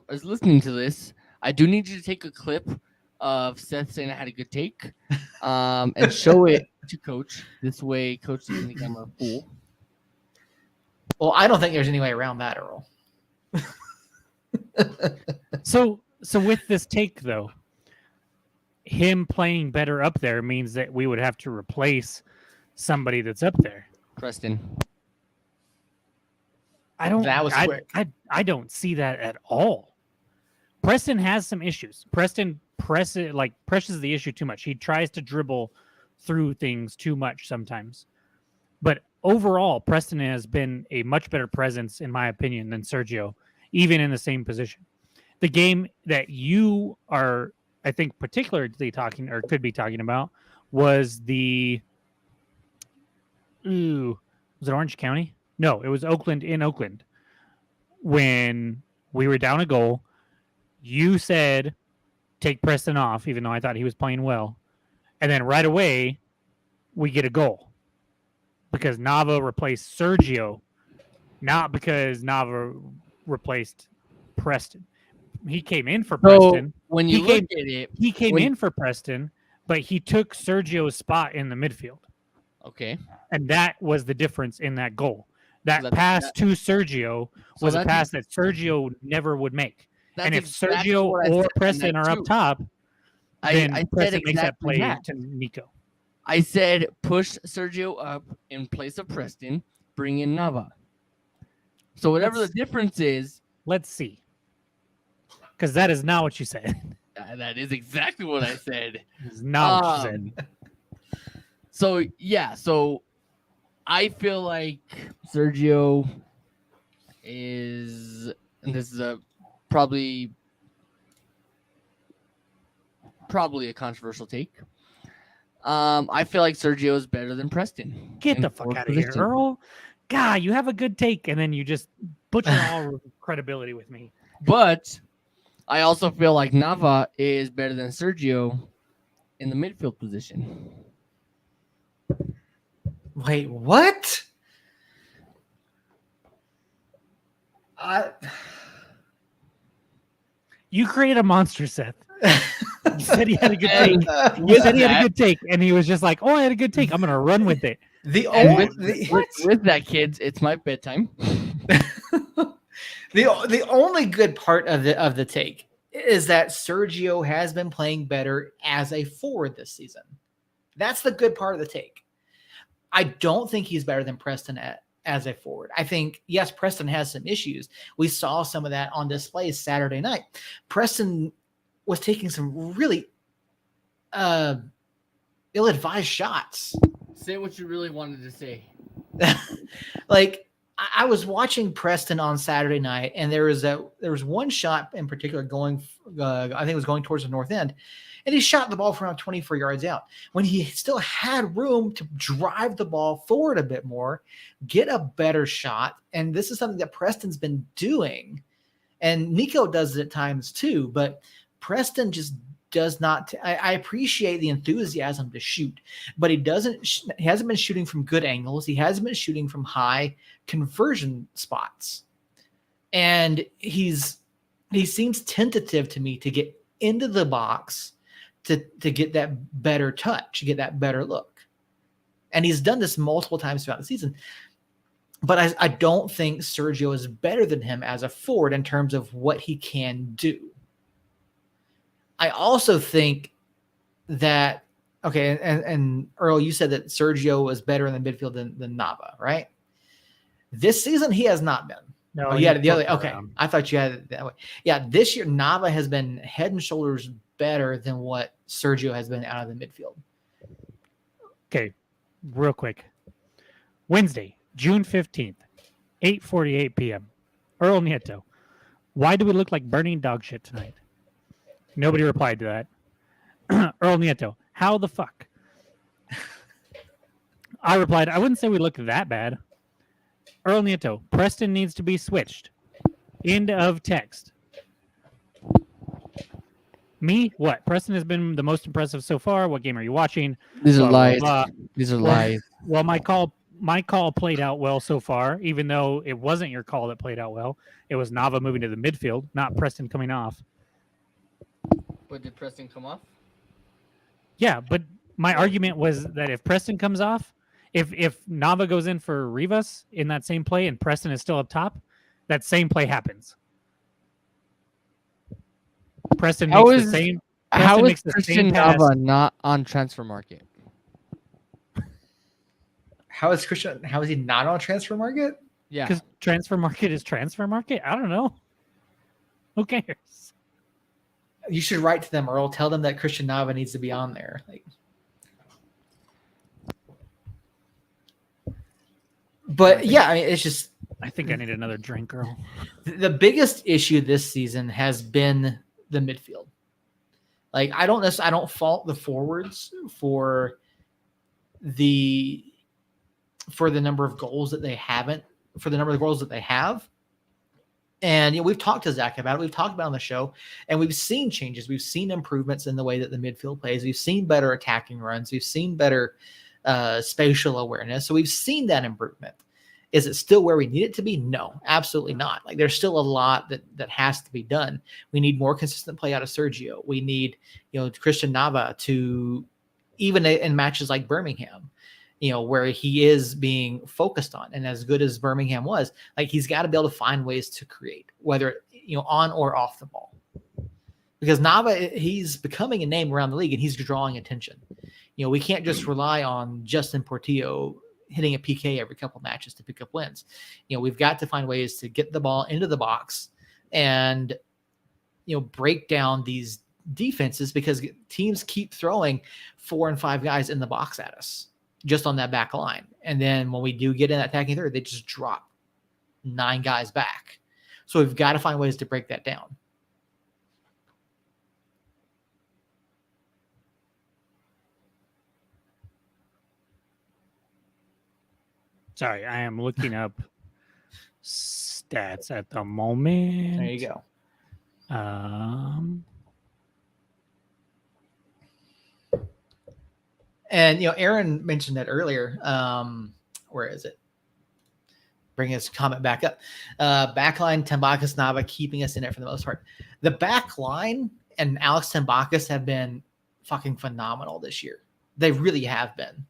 is listening to this, I do need you to take a clip of Seth saying I had a good take, and show it to Coach. This way, Coach doesn't think I'm a fool. Well, I don't think there's any way around that, Earl. So with this take though, him playing better up there means that we would have to replace somebody that's up there. Preston. That was quick. I don't see that at all. Preston has some issues. Preston presses the issue too much. He tries to dribble through things too much sometimes. But overall, Preston has been a much better presence, in my opinion, than Sergio, even in the same position. The game that you are, I think, particularly talking or could be talking about was was it Orange County? No, it was Oakland, in Oakland. When we were down a goal, you said, take Preston off, even though I thought he was playing well. And then right away, we get a goal because Nava replaced Sergio, not because Nava replaced Preston. He came in for Preston. When you look at it, he came in for Preston, but he took Sergio's spot in the midfield. Okay. And that was the difference in that goal. That pass to Sergio was a pass that Sergio never would make. And if Sergio or Preston are up top, then Preston makes that play to Nico. I said push Sergio up in place of Preston, bring in Nava. So whatever Let's- the difference is, Let's see. Because that is not what you said. that is exactly what I said. It's not what you said. So yeah, so I feel like Sergio is, and this is probably a controversial take. I feel like Sergio is better than Preston. Get in the fuck fourth out of here, position. Earl. God, you have a good take, and then you just butcher all credibility with me. But I also feel like Nava is better than Sergio in the midfield position. Wait, what? You created a monster, Seth. You said he had a good And take. You with said he had a that- good take, and he was just like, "Oh, I had a good take. I'm gonna run with it." the And only with that, kids, it's my bedtime. the only good part of the take is that Sergio has been playing better as a forward this season. That's the good part of the take. I don't think he's better than Preston as a forward. I think, yes, Preston has some issues. We saw some of that on display Saturday night. Preston was taking some really ill-advised shots. Say what you really wanted to say. Like, I was watching Preston on Saturday night, and there was one shot in particular going, I think it was going towards the north end, and he shot the ball from around 24 yards out when he still had room to drive the ball forward a bit more, get a better shot. And this is something that Preston's been doing, and Nico does it at times too, but Preston just does not. I appreciate the enthusiasm to shoot, but he hasn't been shooting from good angles. He hasn't been shooting from high conversion spots, and he seems tentative to me to get into the box to get that better touch, get that better look. And he's done this multiple times throughout the season. But I don't think Sergio is better than him as a forward in terms of what he can do. I also think that, okay, and Earl, you said that Sergio was better in the midfield than Nava, right? This season, he has not been. No, Oh, you had it the other. Okay, I thought you had it that way. Yeah, this year Nava has been head and shoulders better than what Sergio has been out of the midfield. Okay, real quick. Wednesday, June 15th, 8:48 p.m. Earl Nieto. Why do we look like burning dog shit tonight? Nobody replied to that. Earl Nieto. How the fuck? I replied, I wouldn't say we look that bad. Earl Nieto. Preston needs to be switched. End of text. Me? What? Preston has been the most impressive so far. What game are you watching? These are Blah, blah, lies. blah. These are lies. Well, my call played out well so far, even though it wasn't your call that played out well. It was Nava moving to the midfield, not Preston coming off. But did Preston come off? Yeah, but my argument was that if Preston comes off, if Nava goes in for Rivas in that same play and Preston is still up top, that same play happens. Preston How makes is- the same. How Preston is makes the Christian same pass. Nava not on transfer market? How is he not on transfer market? Yeah. Because transfer market is transfer market. I don't know. Who cares? You should write to them, Earl. Tell them that Christian Nava needs to be on there. But yeah, I mean, it's just I think I need another drink, girl. the biggest issue this season has been the midfield. I don't fault the forwards for the number of goals that they haven't, for the number of goals that they have. And we've talked to Zach about it. We've talked about it on the show, and we've seen changes. We've seen improvements in the way that the midfield plays. We've seen better attacking runs. We've seen better spatial awareness. So we've seen that improvement. Is it still where we need it to be? No, absolutely not. There's still a lot that has to be done. We need more consistent play out of Sergio. We need, Christian Nava to, even in matches like Birmingham, where he is being focused on. And as good as Birmingham was, he's got to be able to find ways to create, whether, on or off the ball. Because Nava, he's becoming a name around the league and he's drawing attention. We can't just rely on Justin Portillo hitting a PK every couple matches to pick up wins. We've got to find ways to get the ball into the box and break down these defenses, because teams keep throwing 4 and 5 guys in the box at us just on that back line. And then when we do get in that attacking third, they just drop 9 guys back. So we've got to find ways to break that down. Sorry, I am looking up stats at the moment. There you go. And Aaron mentioned that earlier. Where is it? Bring his comment back up. Backline, Tambakis, Nava keeping us in it for the most part. The back line and Alex Tambakis have been fucking phenomenal this year. They really have been.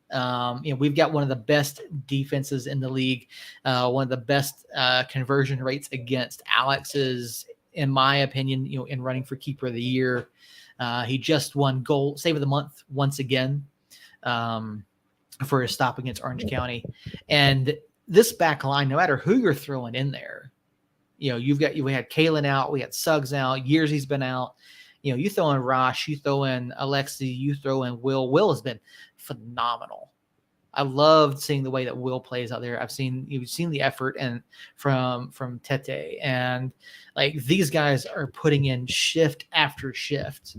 We've got one of the best defenses in the league. One of the best conversion rates against. Alex is, in my opinion, in running for keeper of the year. He just won goal save of the month once again for his stop against Orange County. And this back line, no matter who you're throwing in there, we had Kalen out, we had Suggs out, years he's been out. You throw in Rosh, you throw in Alexi, you throw in Will. Will has been phenomenal. I loved seeing the way that Will plays out there. You've seen the effort and from Tete, and like these guys are putting in shift after shift.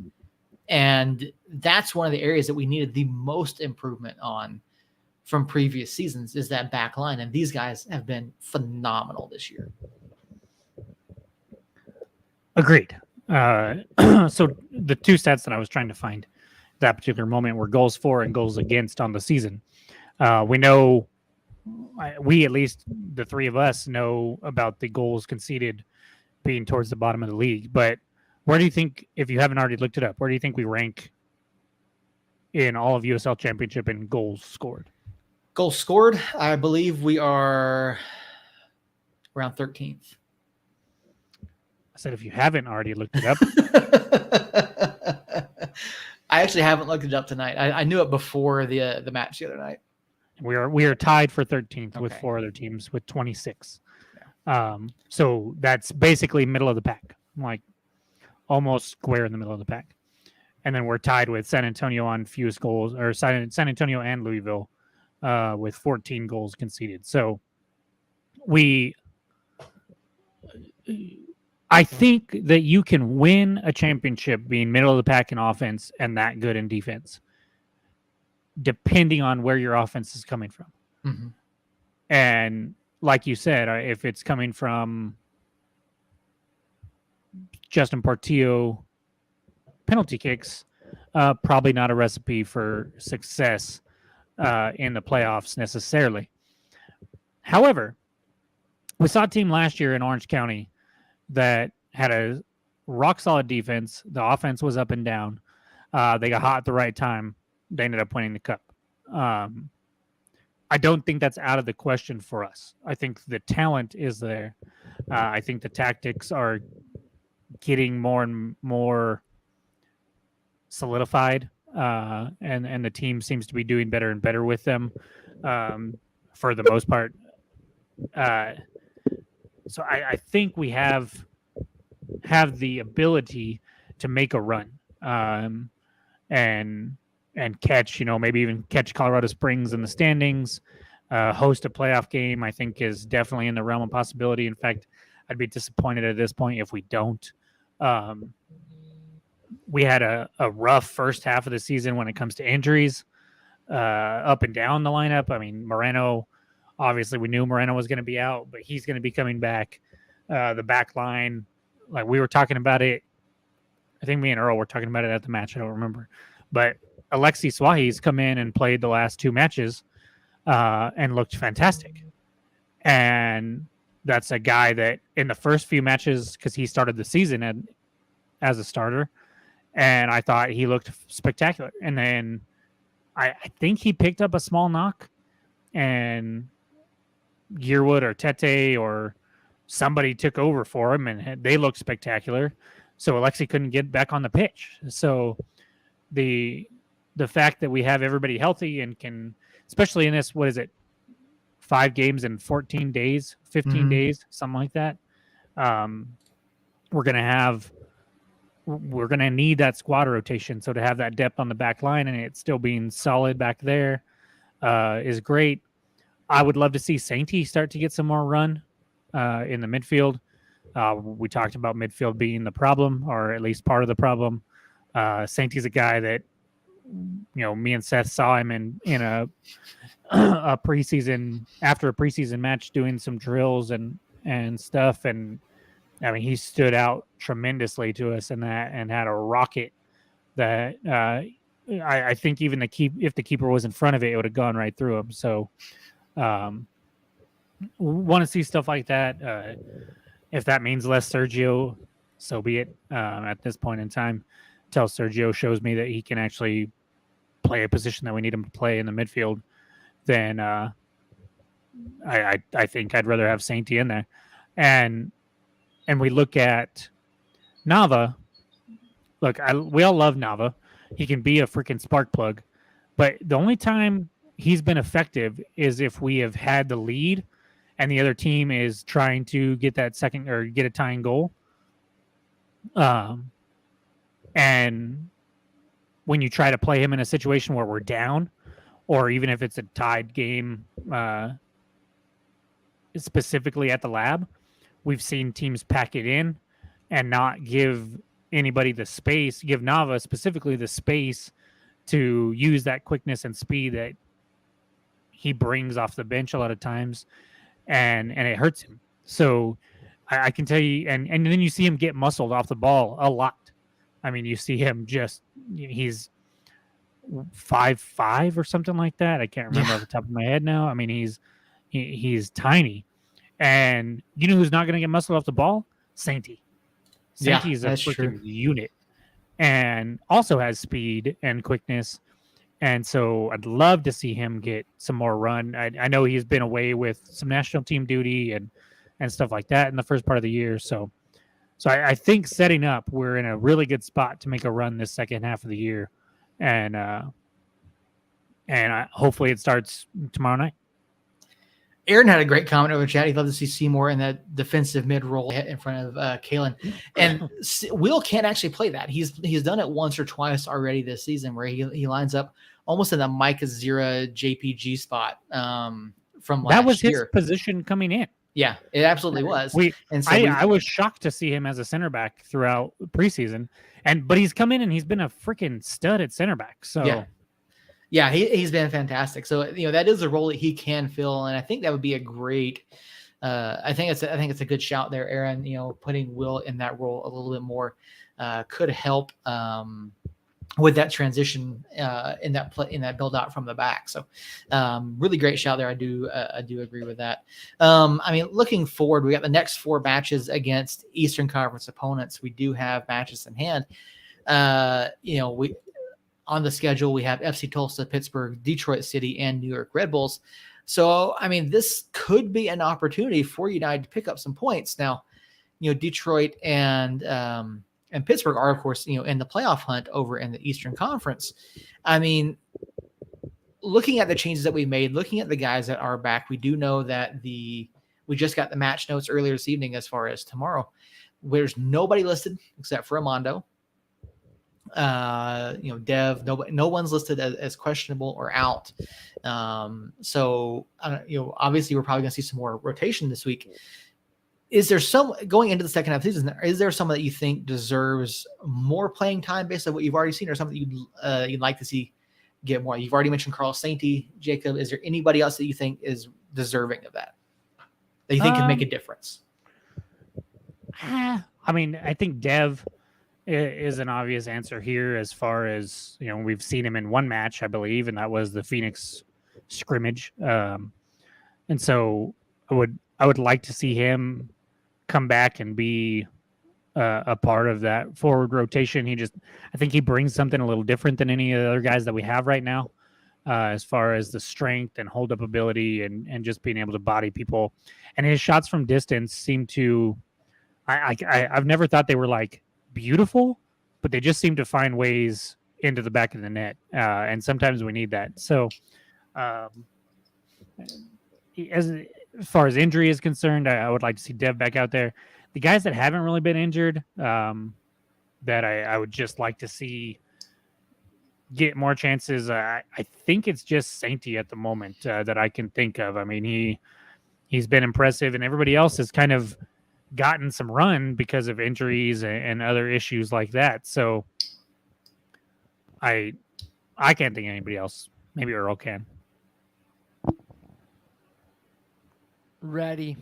And that's one of the areas that we needed the most improvement on from previous seasons, is that back line. And these guys have been phenomenal this year. Agreed. So the 2 stats that I was trying to find at that particular moment were goals for and goals against on the season. We know, we at least, the 3 of us know about the goals conceded being towards the bottom of the league. But where do you think, if you haven't already looked it up, where do you think we rank in all of USL Championship in goals scored? Goals scored, I believe we are around 13th. I said, if you haven't already looked it up. I actually haven't looked it up tonight. I knew it before the match the other night. We are tied for 13th with Okay. 4 other teams with 26. Yeah. So that's basically middle of the pack, like almost square in the middle of the pack. And then we're tied with San Antonio on fewest goals, or San Antonio and Louisville with 14 goals conceded. So I think that you can win a championship being middle of the pack in offense and that good in defense, depending on where your offense is coming from. Mm-hmm. And like you said, if it's coming from Justin Portillo penalty kicks, probably not a recipe for success in the playoffs necessarily. However, we saw a team last year in Orange County that had a rock solid defense. The offense was up and down. They got hot at the right time. They ended up winning the cup. I don't think that's out of the question for us. I think the talent is there. I think the tactics are getting more and more solidified, and the team seems to be doing better and better with them for the most part. So I think we have the ability to make a run and catch, maybe even catch Colorado Springs in the standings, host a playoff game. I think is definitely in the realm of possibility. In fact, I'd be disappointed at this point if we don't. We had a rough first half of the season when it comes to injuries, up and down the lineup. I mean, Moreno, obviously we knew Moreno was going to be out, but he's going to be coming back. The back line, like we were talking about it, I think me and Earl were talking about it at the match. I don't remember, but Alexi Swahi's come in and played the last 2 matches and looked fantastic. And that's a guy that in the first few matches, because he started the season as a starter, and I thought he looked spectacular. And then I think he picked up a small knock, and Gearwood or Tete or somebody took over for him, and they looked spectacular. So Alexi couldn't get back on the pitch. So the fact that we have everybody healthy and can, especially in this, 5 games in 14 days, 15 Mhm. days, something like that. We're gonna need that squad rotation. So to have that depth on the back line and it still being solid back there is great. I would love to see Sainty start to get some more run in the midfield. We talked about midfield being the problem, or at least part of the problem. Sainty's a guy that me and Seth saw him in a a preseason after a preseason match doing some drills and stuff, and I mean he stood out tremendously to us in that and had a rocket that I think even if the keeper was in front of it, it would have gone right through him. So want to see stuff like that. If that means less Sergio, so be it. At this point in time, until Sergio shows me that he can actually play a position that we need him to play in the midfield, then I think I'd rather have Sainty in there. And we look at Nava. Look, we all love Nava. He can be a freaking spark plug, but the only time he's been effective is if we have had the lead and the other team is trying to get that second or get a tying goal. And when you try to play him in a situation where we're down, or even if it's a tied game, specifically at the lab, we've seen teams pack it in and not give anybody the space, give Nava specifically the space to use that quickness and speed that he brings off the bench a lot of times, and it hurts him. So I can tell you, and then you see him get muscled off the ball a lot. I mean, you see him he's 5'5" or something like that. I can't remember off the top of my head now. I mean, he's tiny, and you know who's not going to get muscled off the ball? Sainty. Sainty is a freaking unit, and also has speed and quickness. And so I'd love to see him get some more run. I know he's been away with some national team duty and stuff like that in the first part of the year. So I think setting up, we're in a really good spot to make a run this second half of the year. And hopefully it starts tomorrow night. Aaron had a great comment over chat. He'd love to see Seymour in that defensive mid role in front of Kalen. And Will can't actually play that. He's done it once or twice already this season, where he lines up almost in the Micah Zira JPG spot from last year. That was his position coming in. Yeah, it absolutely was. I was shocked to see him as a center back throughout preseason, but he's come in and he's been a freaking stud at center back. So yeah, he's been fantastic. So that is a role that he can fill, and I think that would be a great. I think it's a good shout there, Aaron. Putting Will in that role a little bit more could help with that transition in that build out from the back. So really great shout there. I do agree with that. I mean, looking forward, we got the next 4 matches against Eastern Conference opponents. We do have matches in hand. We on the schedule, we have FC Tulsa, Pittsburgh, Detroit City, and New York Red Bulls. So, I mean, this could be an opportunity for United to pick up some points. Now, Detroit and Pittsburgh are, of course, in the playoff hunt over in the Eastern Conference. I mean, looking at the changes that we made, looking at the guys that are back, we do know that we just got the match notes earlier this evening as far as tomorrow. There's nobody listed except for Armando. Dev, no one's listed as questionable or out. So obviously we're probably going to see some more rotation this week. Is there some going into the second half of the season? Is there someone that you think deserves more playing time based on what you've already seen, or something you'd like to see get more? You've already mentioned Carl Sainty, Jacob. Is there anybody else that you think is deserving of that you think can make a difference? I mean, I think Dev is an obvious answer here, as far as we've seen him in one match, I believe, and that was the Phoenix scrimmage. And so I would like to see him come back and be a part of that forward rotation. I think he brings something a little different than any of the other guys that we have right now, as far as the strength and hold up ability and just being able to body people. And his shots from distance seem to, I've never thought they were like beautiful, but they just seem to find ways into the back of the net, and sometimes we need that. So as far as injury is concerned, I would like to see Dev back out there. The guys that haven't really been injured, that I would just like to see get more chances. I think it's just Sainty at the moment that I can think of. I mean, he's been impressive, and everybody else has kind of gotten some run because of injuries and other issues like that. So I can't think of anybody else. Maybe Earl can. Ready.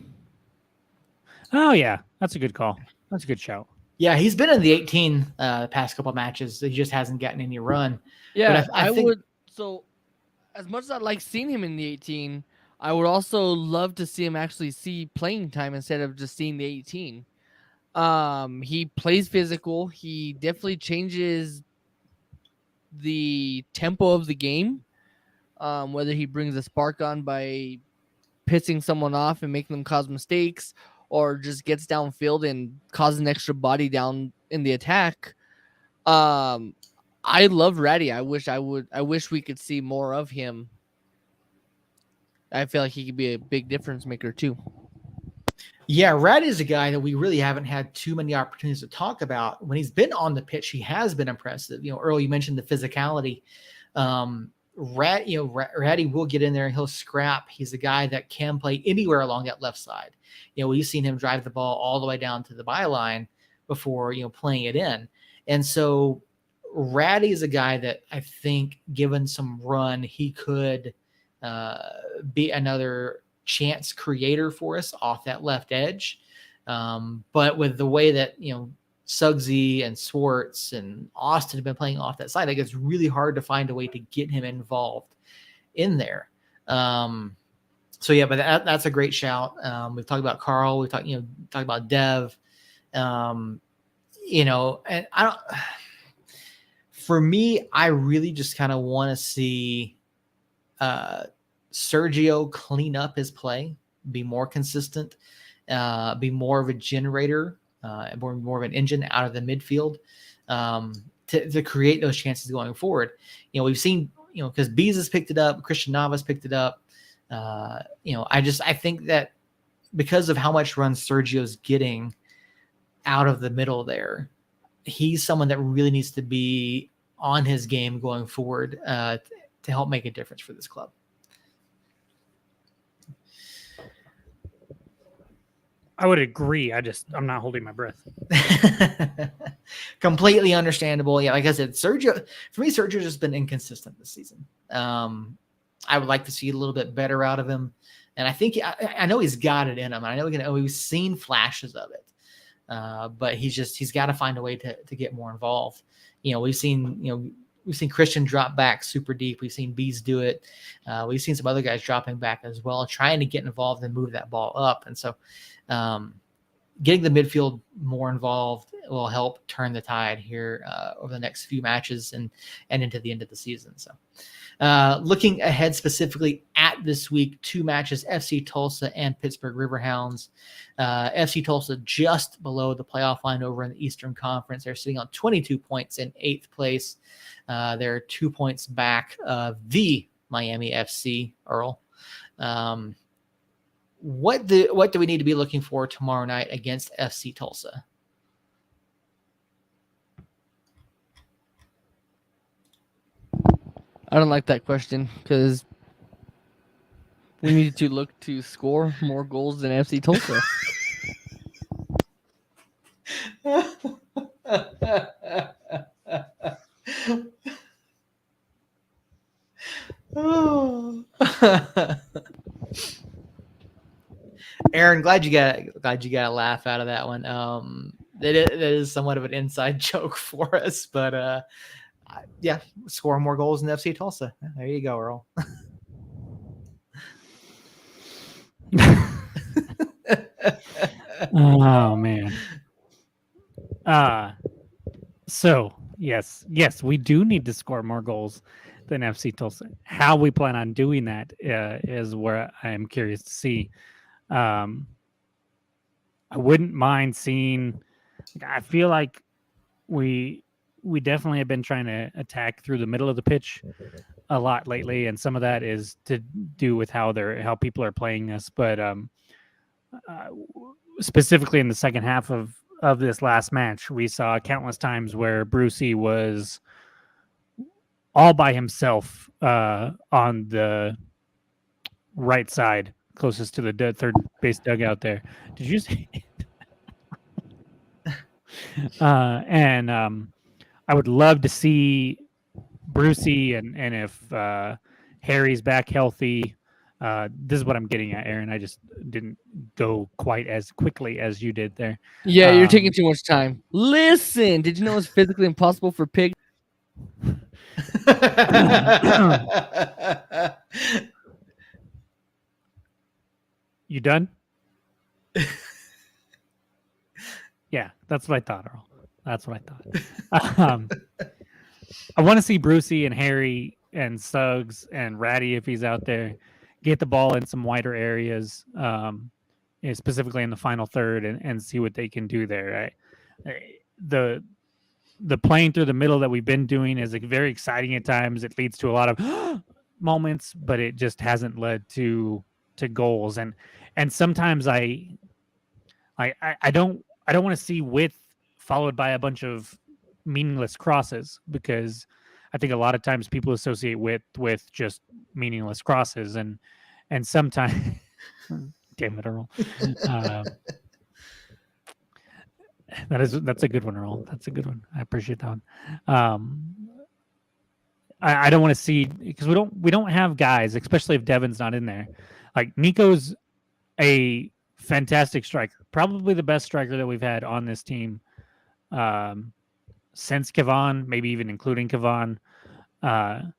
Oh yeah, that's a good call. That's a good shout. Yeah, he's been in the 18 the past couple of matches. He just hasn't gotten any run. Yeah, But I think, would. So, as much as I like seeing him in the 18, I would also love to see him actually see playing time instead of just seeing the 18. He plays physical. He definitely changes the tempo of the game. Whether he brings a spark on by pissing someone off and making them cause mistakes, or just gets downfield and causes an extra body down in the attack. I love Ratty. I wish we could see more of him. I feel like he could be a big difference maker too. yeah, Rad is a guy that we really haven't had too many opportunities to talk about. When he's been on the pitch, he has been impressive. Earl, you mentioned the physicality. Ratty will get in there and he'll scrap. He's a guy that can play anywhere along that left side. We've seen him drive the ball all the way down to the byline before, playing it in. And so Ratty is a guy that I think, given some run, he could be another chance creator for us off that left edge. But with the way that, Suggsy and Swartz and Austin have been playing off that side, I think it's really hard to find a way to get him involved in there. So yeah, but that's a great shout. We've talked about Carl. We've talked about Dev. And I don't. For me, I really just kind of want to see Sergio clean up his play, be more consistent, be more of a generator, more of an engine out of the midfield, to create those chances going forward. We've seen, because Bees has picked it up, Christian Navas picked it up. I think that because of how much run Sergio's getting out of the middle there, he's someone that really needs to be on his game going forward to help make a difference for this club. I would agree. I'm not holding my breath. Completely understandable. Yeah, like I said, Sergio's just been inconsistent this season. I would like to see a little bit better out of him. And I think, I know he's got it in him. I know we've seen flashes of it. But he's got to find a way to get more involved. We've seen Christian drop back super deep. We've seen Bees do it. We've seen some other guys dropping back as well, trying to get involved and move that ball up. And so getting the midfield more involved will help turn the tide here over the next few matches and into the end of the season. So looking ahead specifically at this week, 2 matches, FC Tulsa and Pittsburgh Riverhounds. FC Tulsa just below the playoff line over in the Eastern Conference. They're sitting on 22 points in 8th place. They're 2 points back of the Miami FC, Earl. What do we need to be looking for tomorrow night against FC Tulsa? I don't like that question because we need to look to score more goals than FC Tulsa. Aaron, glad you got a laugh out of that one. That is somewhat of an inside joke for us, but yeah, score more goals in FC Tulsa. There you go, Earl. Oh man. So yes, we do need to score more goals than FC Tulsa. How we plan on doing that is where I am curious to see. I wouldn't mind seeing. I feel like we definitely have been trying to attack through the middle of the pitch a lot lately, and some of that is to do with how people are playing us. But specifically in the second half of this last match, we saw countless times where Brucey was all by himself on the right side, closest to the third base dugout there. Did you see? And I would love to see Brucey and if Harry's back healthy. This is what I'm getting at, Aaron. I just didn't go quite as quickly as you did there. Yeah, you're taking too much time. Listen, did you know it's physically impossible for pigs? You done? Yeah, that's what I thought, Earl. That's what I thought. I want to see Brucey and Harry and Suggs and Ratty, if he's out there, get the ball in some wider areas, specifically in the final third, and see what they can do there. The playing through the middle that we've been doing is very exciting at times. It leads to a lot of moments, but it just hasn't led to goals. And sometimes I don't want to see width followed by a bunch of meaningless crosses, because I think a lot of times people associate width with just meaningless crosses, and sometimes damn it, Earl. That's a good one, Earl. That's a good one. I appreciate that one. I don't want to see, because we don't have guys, especially if Devin's not in there. Like, Nico's a fantastic striker, probably the best striker that we've had on this team since Kevon, maybe even including Kevon. But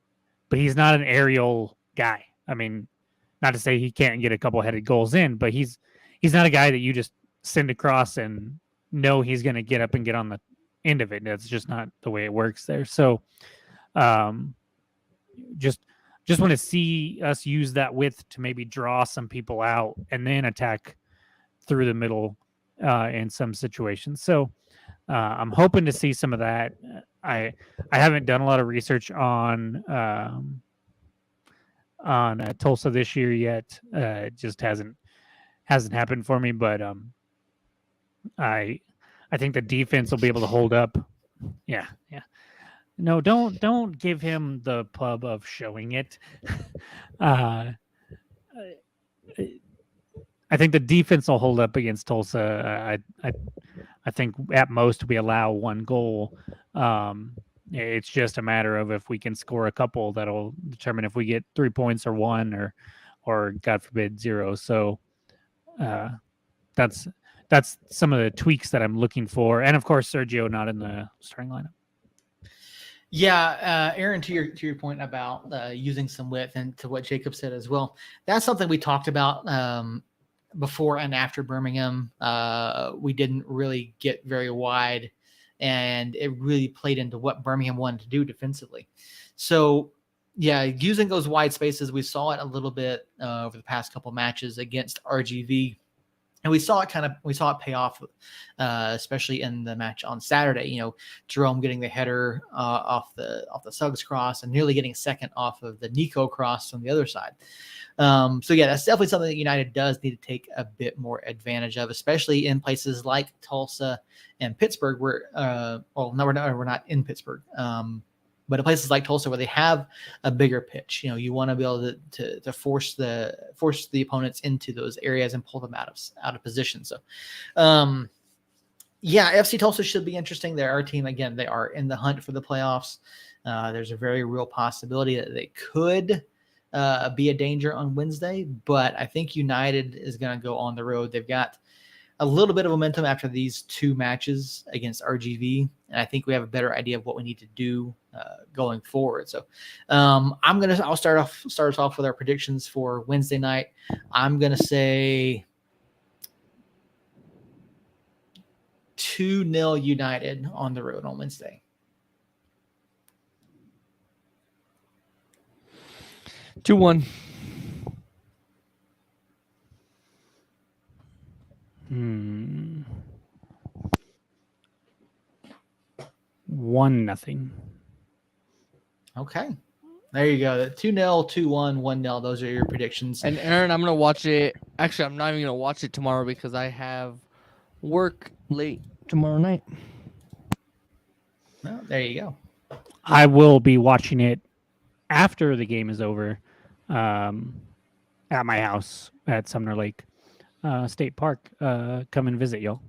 he's not an aerial guy. I mean, not to say he can't get a couple headed goals in, but he's not a guy that you just send across and know he's going to get up and get on the end of it. That's just not the way it works there. So just want to see us use that width to maybe draw some people out and then attack through the middle in some situations. So I'm hoping to see some of that. I haven't done a lot of research on Tulsa this year yet. It just hasn't happened for me. But I think the defense will be able to hold up. Yeah. No, don't give him the pub of showing it. I think the defense will hold up against Tulsa. I think at most we allow one goal. It's just a matter of if we can score a couple that'll determine if we get 3 points or 1 or God forbid 0. So that's some of the tweaks that I'm looking for, and of course Sergio not in the starting lineup. Yeah, Aaron, to your point about using some width, and to what Jacob said as well, that's something we talked about before and after Birmingham. We didn't really get very wide, and it really played into what Birmingham wanted to do defensively. So, yeah, using those wide spaces, we saw it a little bit over the past couple matches against RGV. And we saw it pay off, especially in the match on Saturday. You know, Jerome getting the header off the Suggs cross and nearly getting a second off of the Nico cross on the other side. So yeah, that's definitely something that United does need to take a bit more advantage of, especially in places like Tulsa and Pittsburgh, where we're not in Pittsburgh. But in places like Tulsa where they have a bigger pitch, you know, you want to be able to force the opponents into those areas and pull them out of position. So, yeah, FC Tulsa should be interesting. They're our team again. They are in the hunt for the playoffs. There's a very real possibility that they could be a danger on Wednesday, but I think United is going to go on the road. They've got a little bit of momentum after these 2 matches against RGV, and I think we have a better idea of what we need to do going forward. So I'll start us off with our predictions for Wednesday night. I'm gonna say 2-0 United on the road on Wednesday. 2-1. 1-0. Okay. There you go. 2-0, 2-1, 1-0. Those are your predictions. And Aaron, I'm gonna watch it. Actually, I'm not even gonna watch it tomorrow because I have work late tomorrow night. Well, there you go. I will be watching it after the game is over, at my house at Sumner Lake State Park. Come and visit, y'all.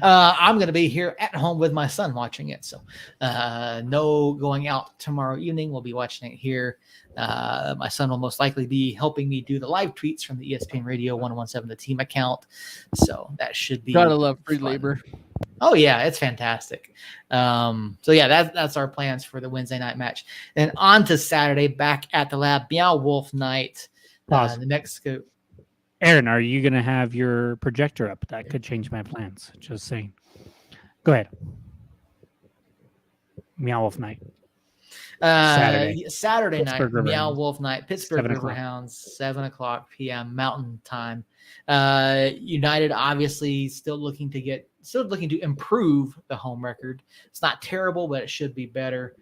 I'm going to be here at home with my son watching it. So no going out tomorrow evening. We'll be watching it here. My son will most likely be helping me do the live tweets from the ESPN Radio 117 The Team account. So that should be Gotta love free fun. labor. Oh yeah, it's fantastic. So yeah, that's our plans for the Wednesday night match. Then on to Saturday, back at the lab, Meow Wolf night. Pause. The Mexico. Aaron, are you going to have your projector up? That could change my plans. Just saying. Go ahead. Meow Wolf night. Saturday night, Pittsburgh Meow Riverhounds. Wolf night, Pittsburgh 7 o'clock. Riverhounds, 7:00 p.m. Mountain Time. United obviously still looking to improve the home record. It's not terrible, but it should be better.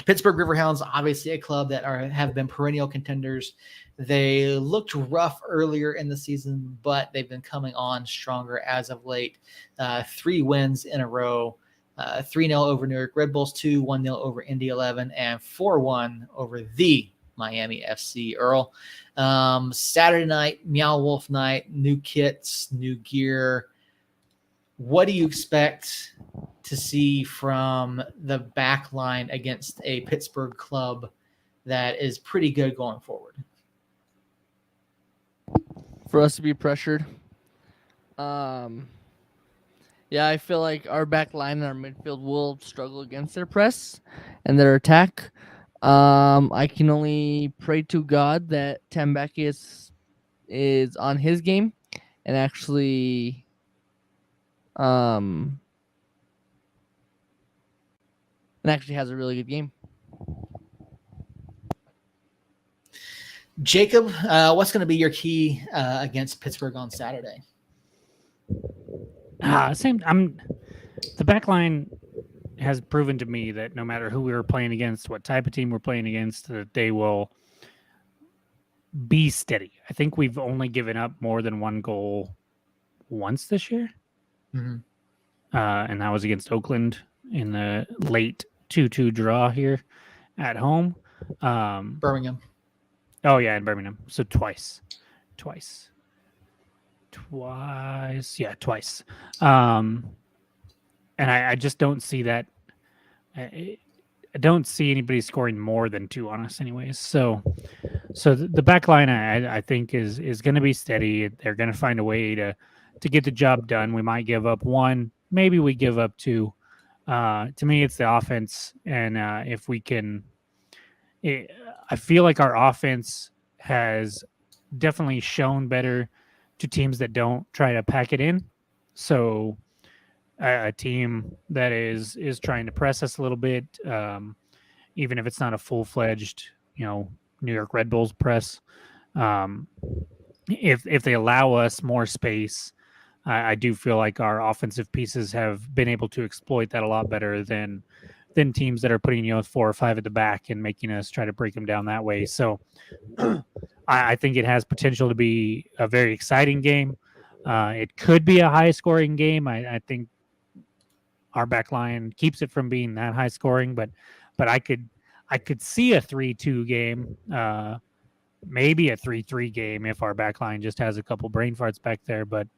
Pittsburgh Riverhounds, obviously a club that have been perennial contenders. They looked rough earlier in the season, but they've been coming on stronger as of late. 3 wins in a row. 3-0 over New York Red Bulls 2, 1-0 over Indy 11, and 4-1 over the Miami FC Earl. Saturday night, Meow Wolf night, new kits, new gear. What do you expect to see from the back line against a Pittsburgh club that is pretty good going forward? For us to be pressured. Yeah, I feel like our back line and our midfield will struggle against their press and their attack. I can only pray to God that Tambakis is on his game and actually has a really good game. Jacob, what's going to be your key against Pittsburgh on Saturday? The back line has proven to me that no matter who we were playing against, what type of team we're playing against, that they will be steady. I think we've only given up more than 1 goal once this year. Mm-hmm. And that was against Oakland in the late 2-2 draw here at home. Birmingham. Oh, yeah, in Birmingham. So twice. Yeah, twice. And I just don't see that. I don't see anybody scoring more than 2 on us anyways. So the back line, I think, is going to be steady. They're going to find a way to get the job done. We might give up 1. Maybe we give up 2. To me, it's the offense. And if we can... I feel like our offense has definitely shown better to teams that don't try to pack it in. So a team that is trying to press us a little bit, even if it's not a full-fledged, New York Red Bulls press, if they allow us more space, I do feel like our offensive pieces have been able to exploit that a lot better than teams that are putting 4 or 5 at the back and making us try to break them down that way. So I think it has potential to be a very exciting game. It could be a high scoring game. I think our back line keeps it from being that high scoring, but I could see a 3-2 game, maybe a 3-3 game if our back line just has a couple brain farts back there. But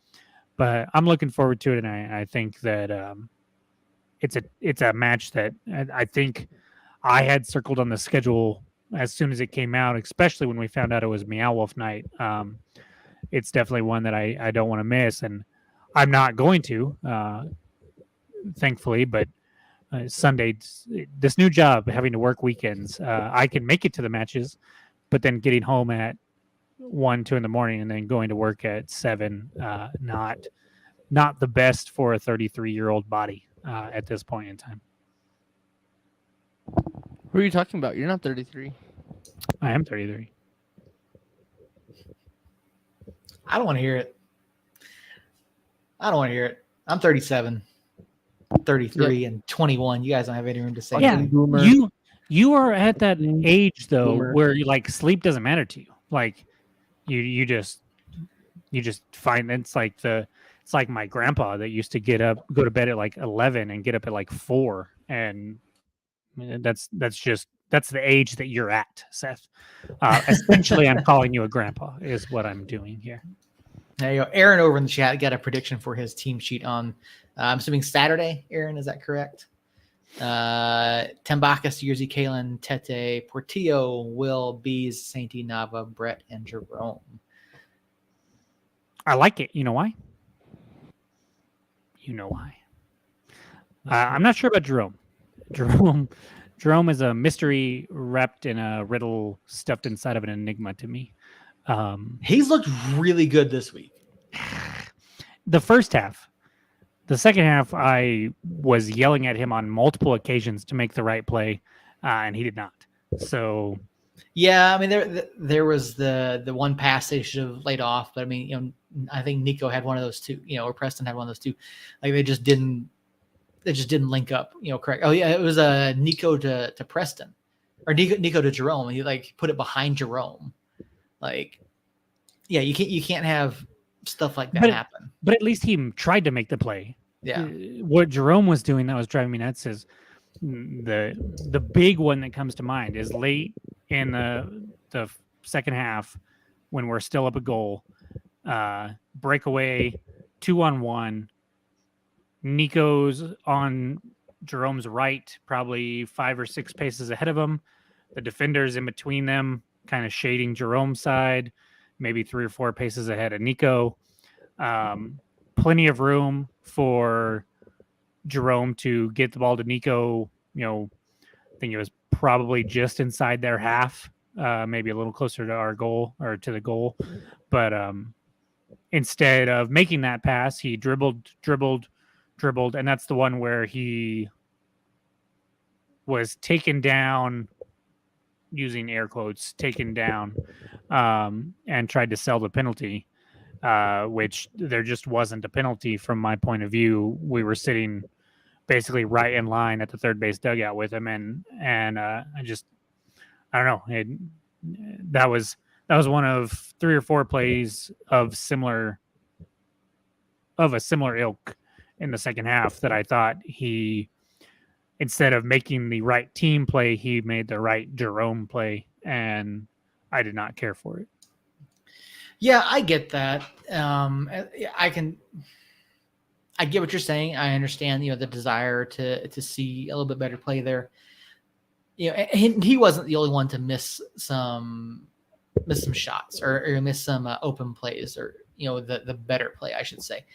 I'm looking forward to it, and I think that it's a match that I think I had circled on the schedule as soon as it came out, especially when we found out it was Meow Wolf night. It's definitely one that I don't want to miss, and I'm not going to, thankfully. But Sunday, this new job, having to work weekends, I can make it to the matches, but then getting home at 1, 2 in the morning and then going to work at 7, not the best for a 33-year-old body. At this point in time. Who are you talking about? You're not 33. I am 33. I don't want to hear it. I'm 37. 33 and 21. You guys don't have any room to say Yeah, anything. Boomer. you are at that age though Boomer. where you like sleep doesn't matter to you. Like you just find it's like my grandpa that used to go to bed at like 11 and get up at like 4, and that's the age that you're at, Seth. Essentially, I'm calling you a grandpa is what I'm doing here. There you go. Aaron over in the chat got a prediction for his team sheet on, I'm assuming Saturday. Aaron, is that correct? Tambakis, Yerzy, Kalen, Tete, Portillo, Will, Bees, Sainty, Nava, Brett, and Jerome. I like it. You know why? You know why? I'm not sure about Jerome. Jerome is a mystery wrapped in a riddle stuffed inside of an enigma to me. He's looked really good this week. The first half. The second half, I was yelling at him on multiple occasions to make the right play, and he did not. So, yeah, I mean, there was the one pass they should have laid off, but I mean, I think Nico had one of those too, or Preston had one of those too. Like they just didn't link up, correct. Oh yeah, it was Nico to Preston, or Nico to Jerome. He like put it behind Jerome. Like, yeah, you can't have stuff like that happen. But at least he tried to make the play. Yeah. What Jerome was doing that was driving me nuts is the big one that comes to mind is late in the second half when we're still up a goal, breakaway 2-on-1. Nico's on Jerome's right, probably 5 or 6 paces ahead of him. The defender's in between them, kind of shading Jerome's side, maybe 3 or 4 paces ahead of Nico. Plenty of room for Jerome to get the ball to Nico. I think it was probably just inside their half, maybe a little closer to our goal or to the goal. But instead of making that pass, he dribbled, and that's the one where he was taken down, using air quotes, taken down, and tried to sell the penalty, which there just wasn't a penalty from my point of view. We were sitting basically right in line at the third base dugout with him, and I don't know. That was one of 3 or 4 plays of a similar ilk in the second half that I thought he, instead of making the right team play, he made the right Jerome play, and I did not care for it. Yeah, I get that. I get what you're saying. I understand, the desire to see a little bit better play there. He wasn't the only one to miss some shots or miss some open plays, or the better play, I should say.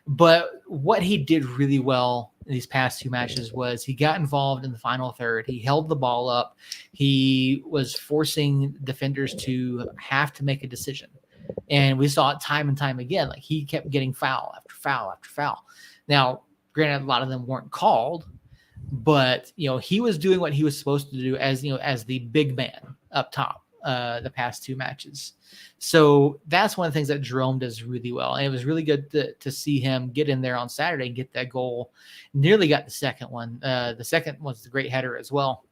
But what he did really well in these past 2 matches was he got involved in the final third. He held the ball up. He was forcing defenders to have to make a decision. And we saw it time and time again. Like, he kept getting foul after foul after foul. Now, granted, a lot of them weren't called, but he was doing what he was supposed to do as the big man up top the past 2 matches. So that's one of the things that Jerome does really well. And it was really good to see him get in there on Saturday and get that goal. Nearly got the second one. The second was the great header as well.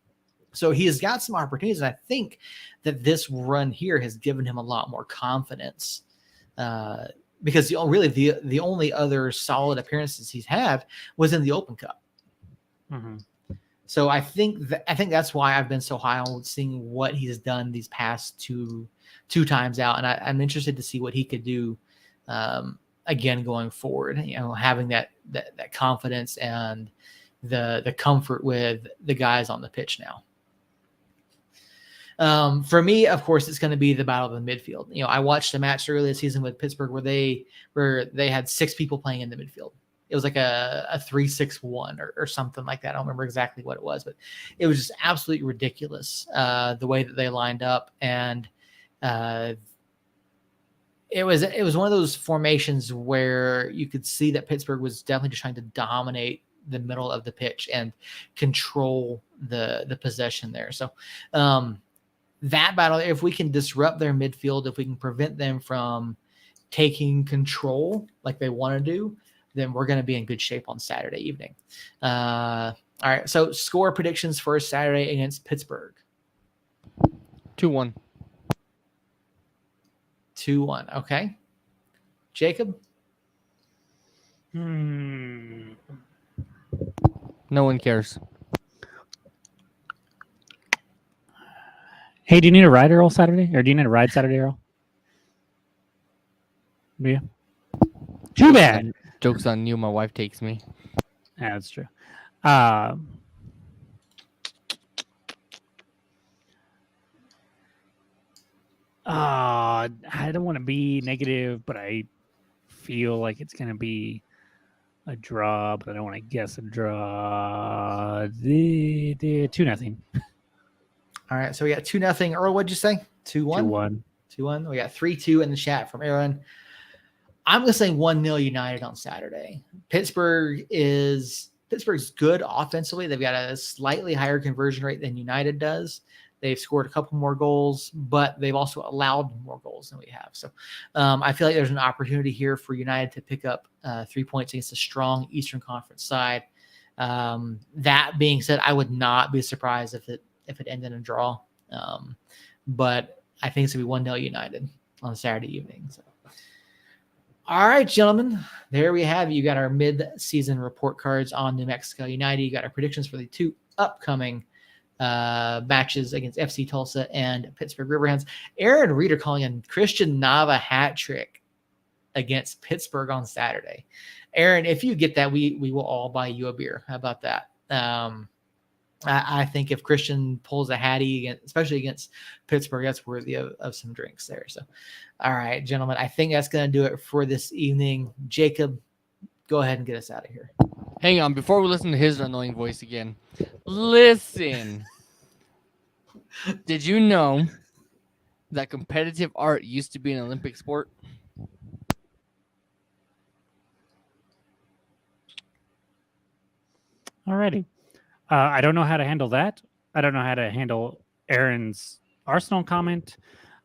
So he has got some opportunities, and I think that this run here has given him a lot more confidence, because the only other solid appearances he's had was in the Open Cup. Mm-hmm. So I think that's why I've been so high on seeing what he's done these past two times out, and I'm interested to see what he could do again going forward. Having that confidence and the comfort with the guys on the pitch now. For me, of course, it's going to be the battle of the midfield. I watched a match earlier this season with Pittsburgh where they had 6 people playing in the midfield. It was like a 3-6-1 or something like that. I don't remember exactly what it was, but it was just absolutely ridiculous the way that they lined up. And it was one of those formations where you could see that Pittsburgh was definitely just trying to dominate the middle of the pitch and control the possession there. So that battle, if we can disrupt their midfield, if we can prevent them from taking control like they want to do, then we're going to be in good shape on Saturday evening. All right. So score predictions for Saturday against Pittsburgh. 2-1. 2-1. Okay. Jacob? Hmm. No one cares. Hey, do you need a ride, Earl, Saturday? Or do you need a ride Saturday, Earl? Do you? Too bad. Joke's on you. My wife takes me. Yeah, that's true. I don't want to be negative, but I feel like it's going to be a draw, but I don't want to guess a draw. 2-0. All right. So we got 2-0. Earl, what'd you say? 2-1? 2-1. 2-1. We got 3-2 in the chat from Aaron. I'm going to say 1-0 United on Saturday. Pittsburgh's good offensively. They've got a slightly higher conversion rate than United does. They've scored a couple more goals, but they've also allowed more goals than we have. So I feel like there's an opportunity here for United to pick up 3 points against a strong Eastern Conference side. That being said, I would not be surprised if it ended in a draw. But I think it's going to be 1-0 United on Saturday evening. So. All right, gentlemen, there we have it. You got our mid-season report cards on New Mexico United. You got our predictions for the 2 upcoming matches against FC Tulsa and Pittsburgh Riverhens. Aaron Reeder calling in Christian Nava hat trick against Pittsburgh on Saturday. Aaron, if you get that, we will all buy you a beer. How about that? I think if Christian pulls a hattie, especially against Pittsburgh, that's worthy of some drinks there. So, all right, gentlemen, I think that's going to do it for this evening. Jacob, go ahead and get us out of here. Hang on, before we listen to his annoying voice again. Listen. Did you know that competitive art used to be an Olympic sport? Alrighty. I don't know how to handle that. I don't know how to handle Aaron's Arsenal comment.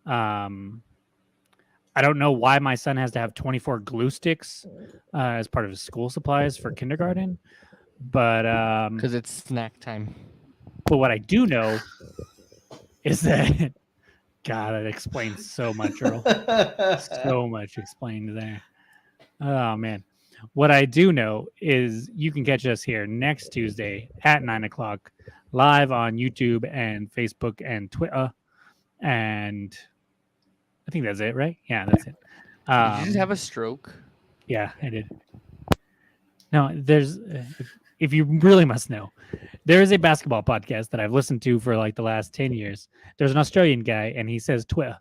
I don't know why my son has to have 24 glue sticks as part of his school supplies for kindergarten. But Because it's snack time. But what I do know is that God, it explains so much, Earl. So much explained there. Oh man. What I do know is you can catch us here next Tuesday at 9:00 live on YouTube and Facebook and Twitter. And I think that's it, right? Yeah, that's it. Did you just have a stroke? Yeah, I did. No, there's, if you really must know, there is a basketball podcast that I've listened to for like the last 10 years. There's an Australian guy and he says Twitter.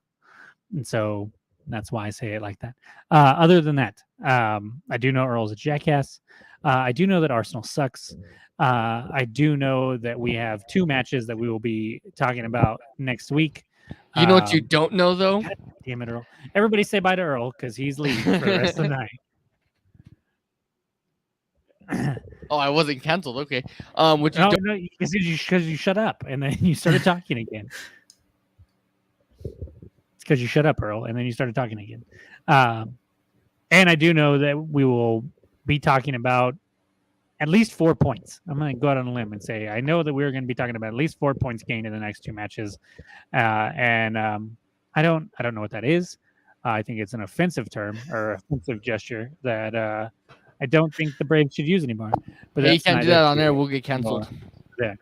And so that's why I say it like that. Other than that, I do know Earl's a jackass. I do know that Arsenal sucks. I do know that we have 2 matches that we will be talking about next week. You know what you don't know, though? God damn it, Earl. Everybody say bye to Earl because he's leaving for the rest of the night. Oh, I wasn't canceled. Okay. What you No, don't... no, because you shut up and then you started talking again. It's because you shut up, Earl, and then you started talking again. And I do know that we will be talking about at least 4 points. I'm going to go out on a limb and say I know that we're going to be talking about at least 4 points gained in the next 2 matches. And I don't know what that is. I think it's an offensive term or offensive gesture that I don't think the Braves should use anymore. But you can't do that on there. We'll get canceled. Yeah.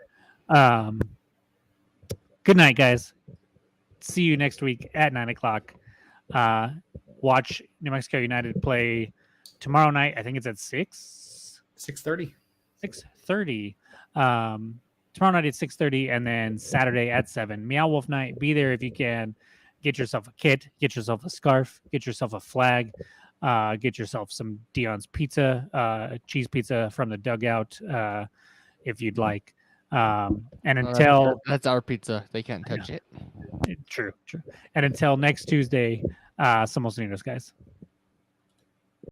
Good night, guys. See you next week at 9:00. Watch New Mexico United play tomorrow night. I think it's at 6:30. 6:30. Tomorrow night at 6:30, and then Saturday at 7. Meow Wolf night. Be there if you can. Get yourself a kit. Get yourself a scarf. Get yourself a flag. Get yourself some Dion's pizza, cheese pizza from the dugout, if you'd like. And until that's our pizza, they can't touch it. True. And until next Tuesday, somos unidos, guys.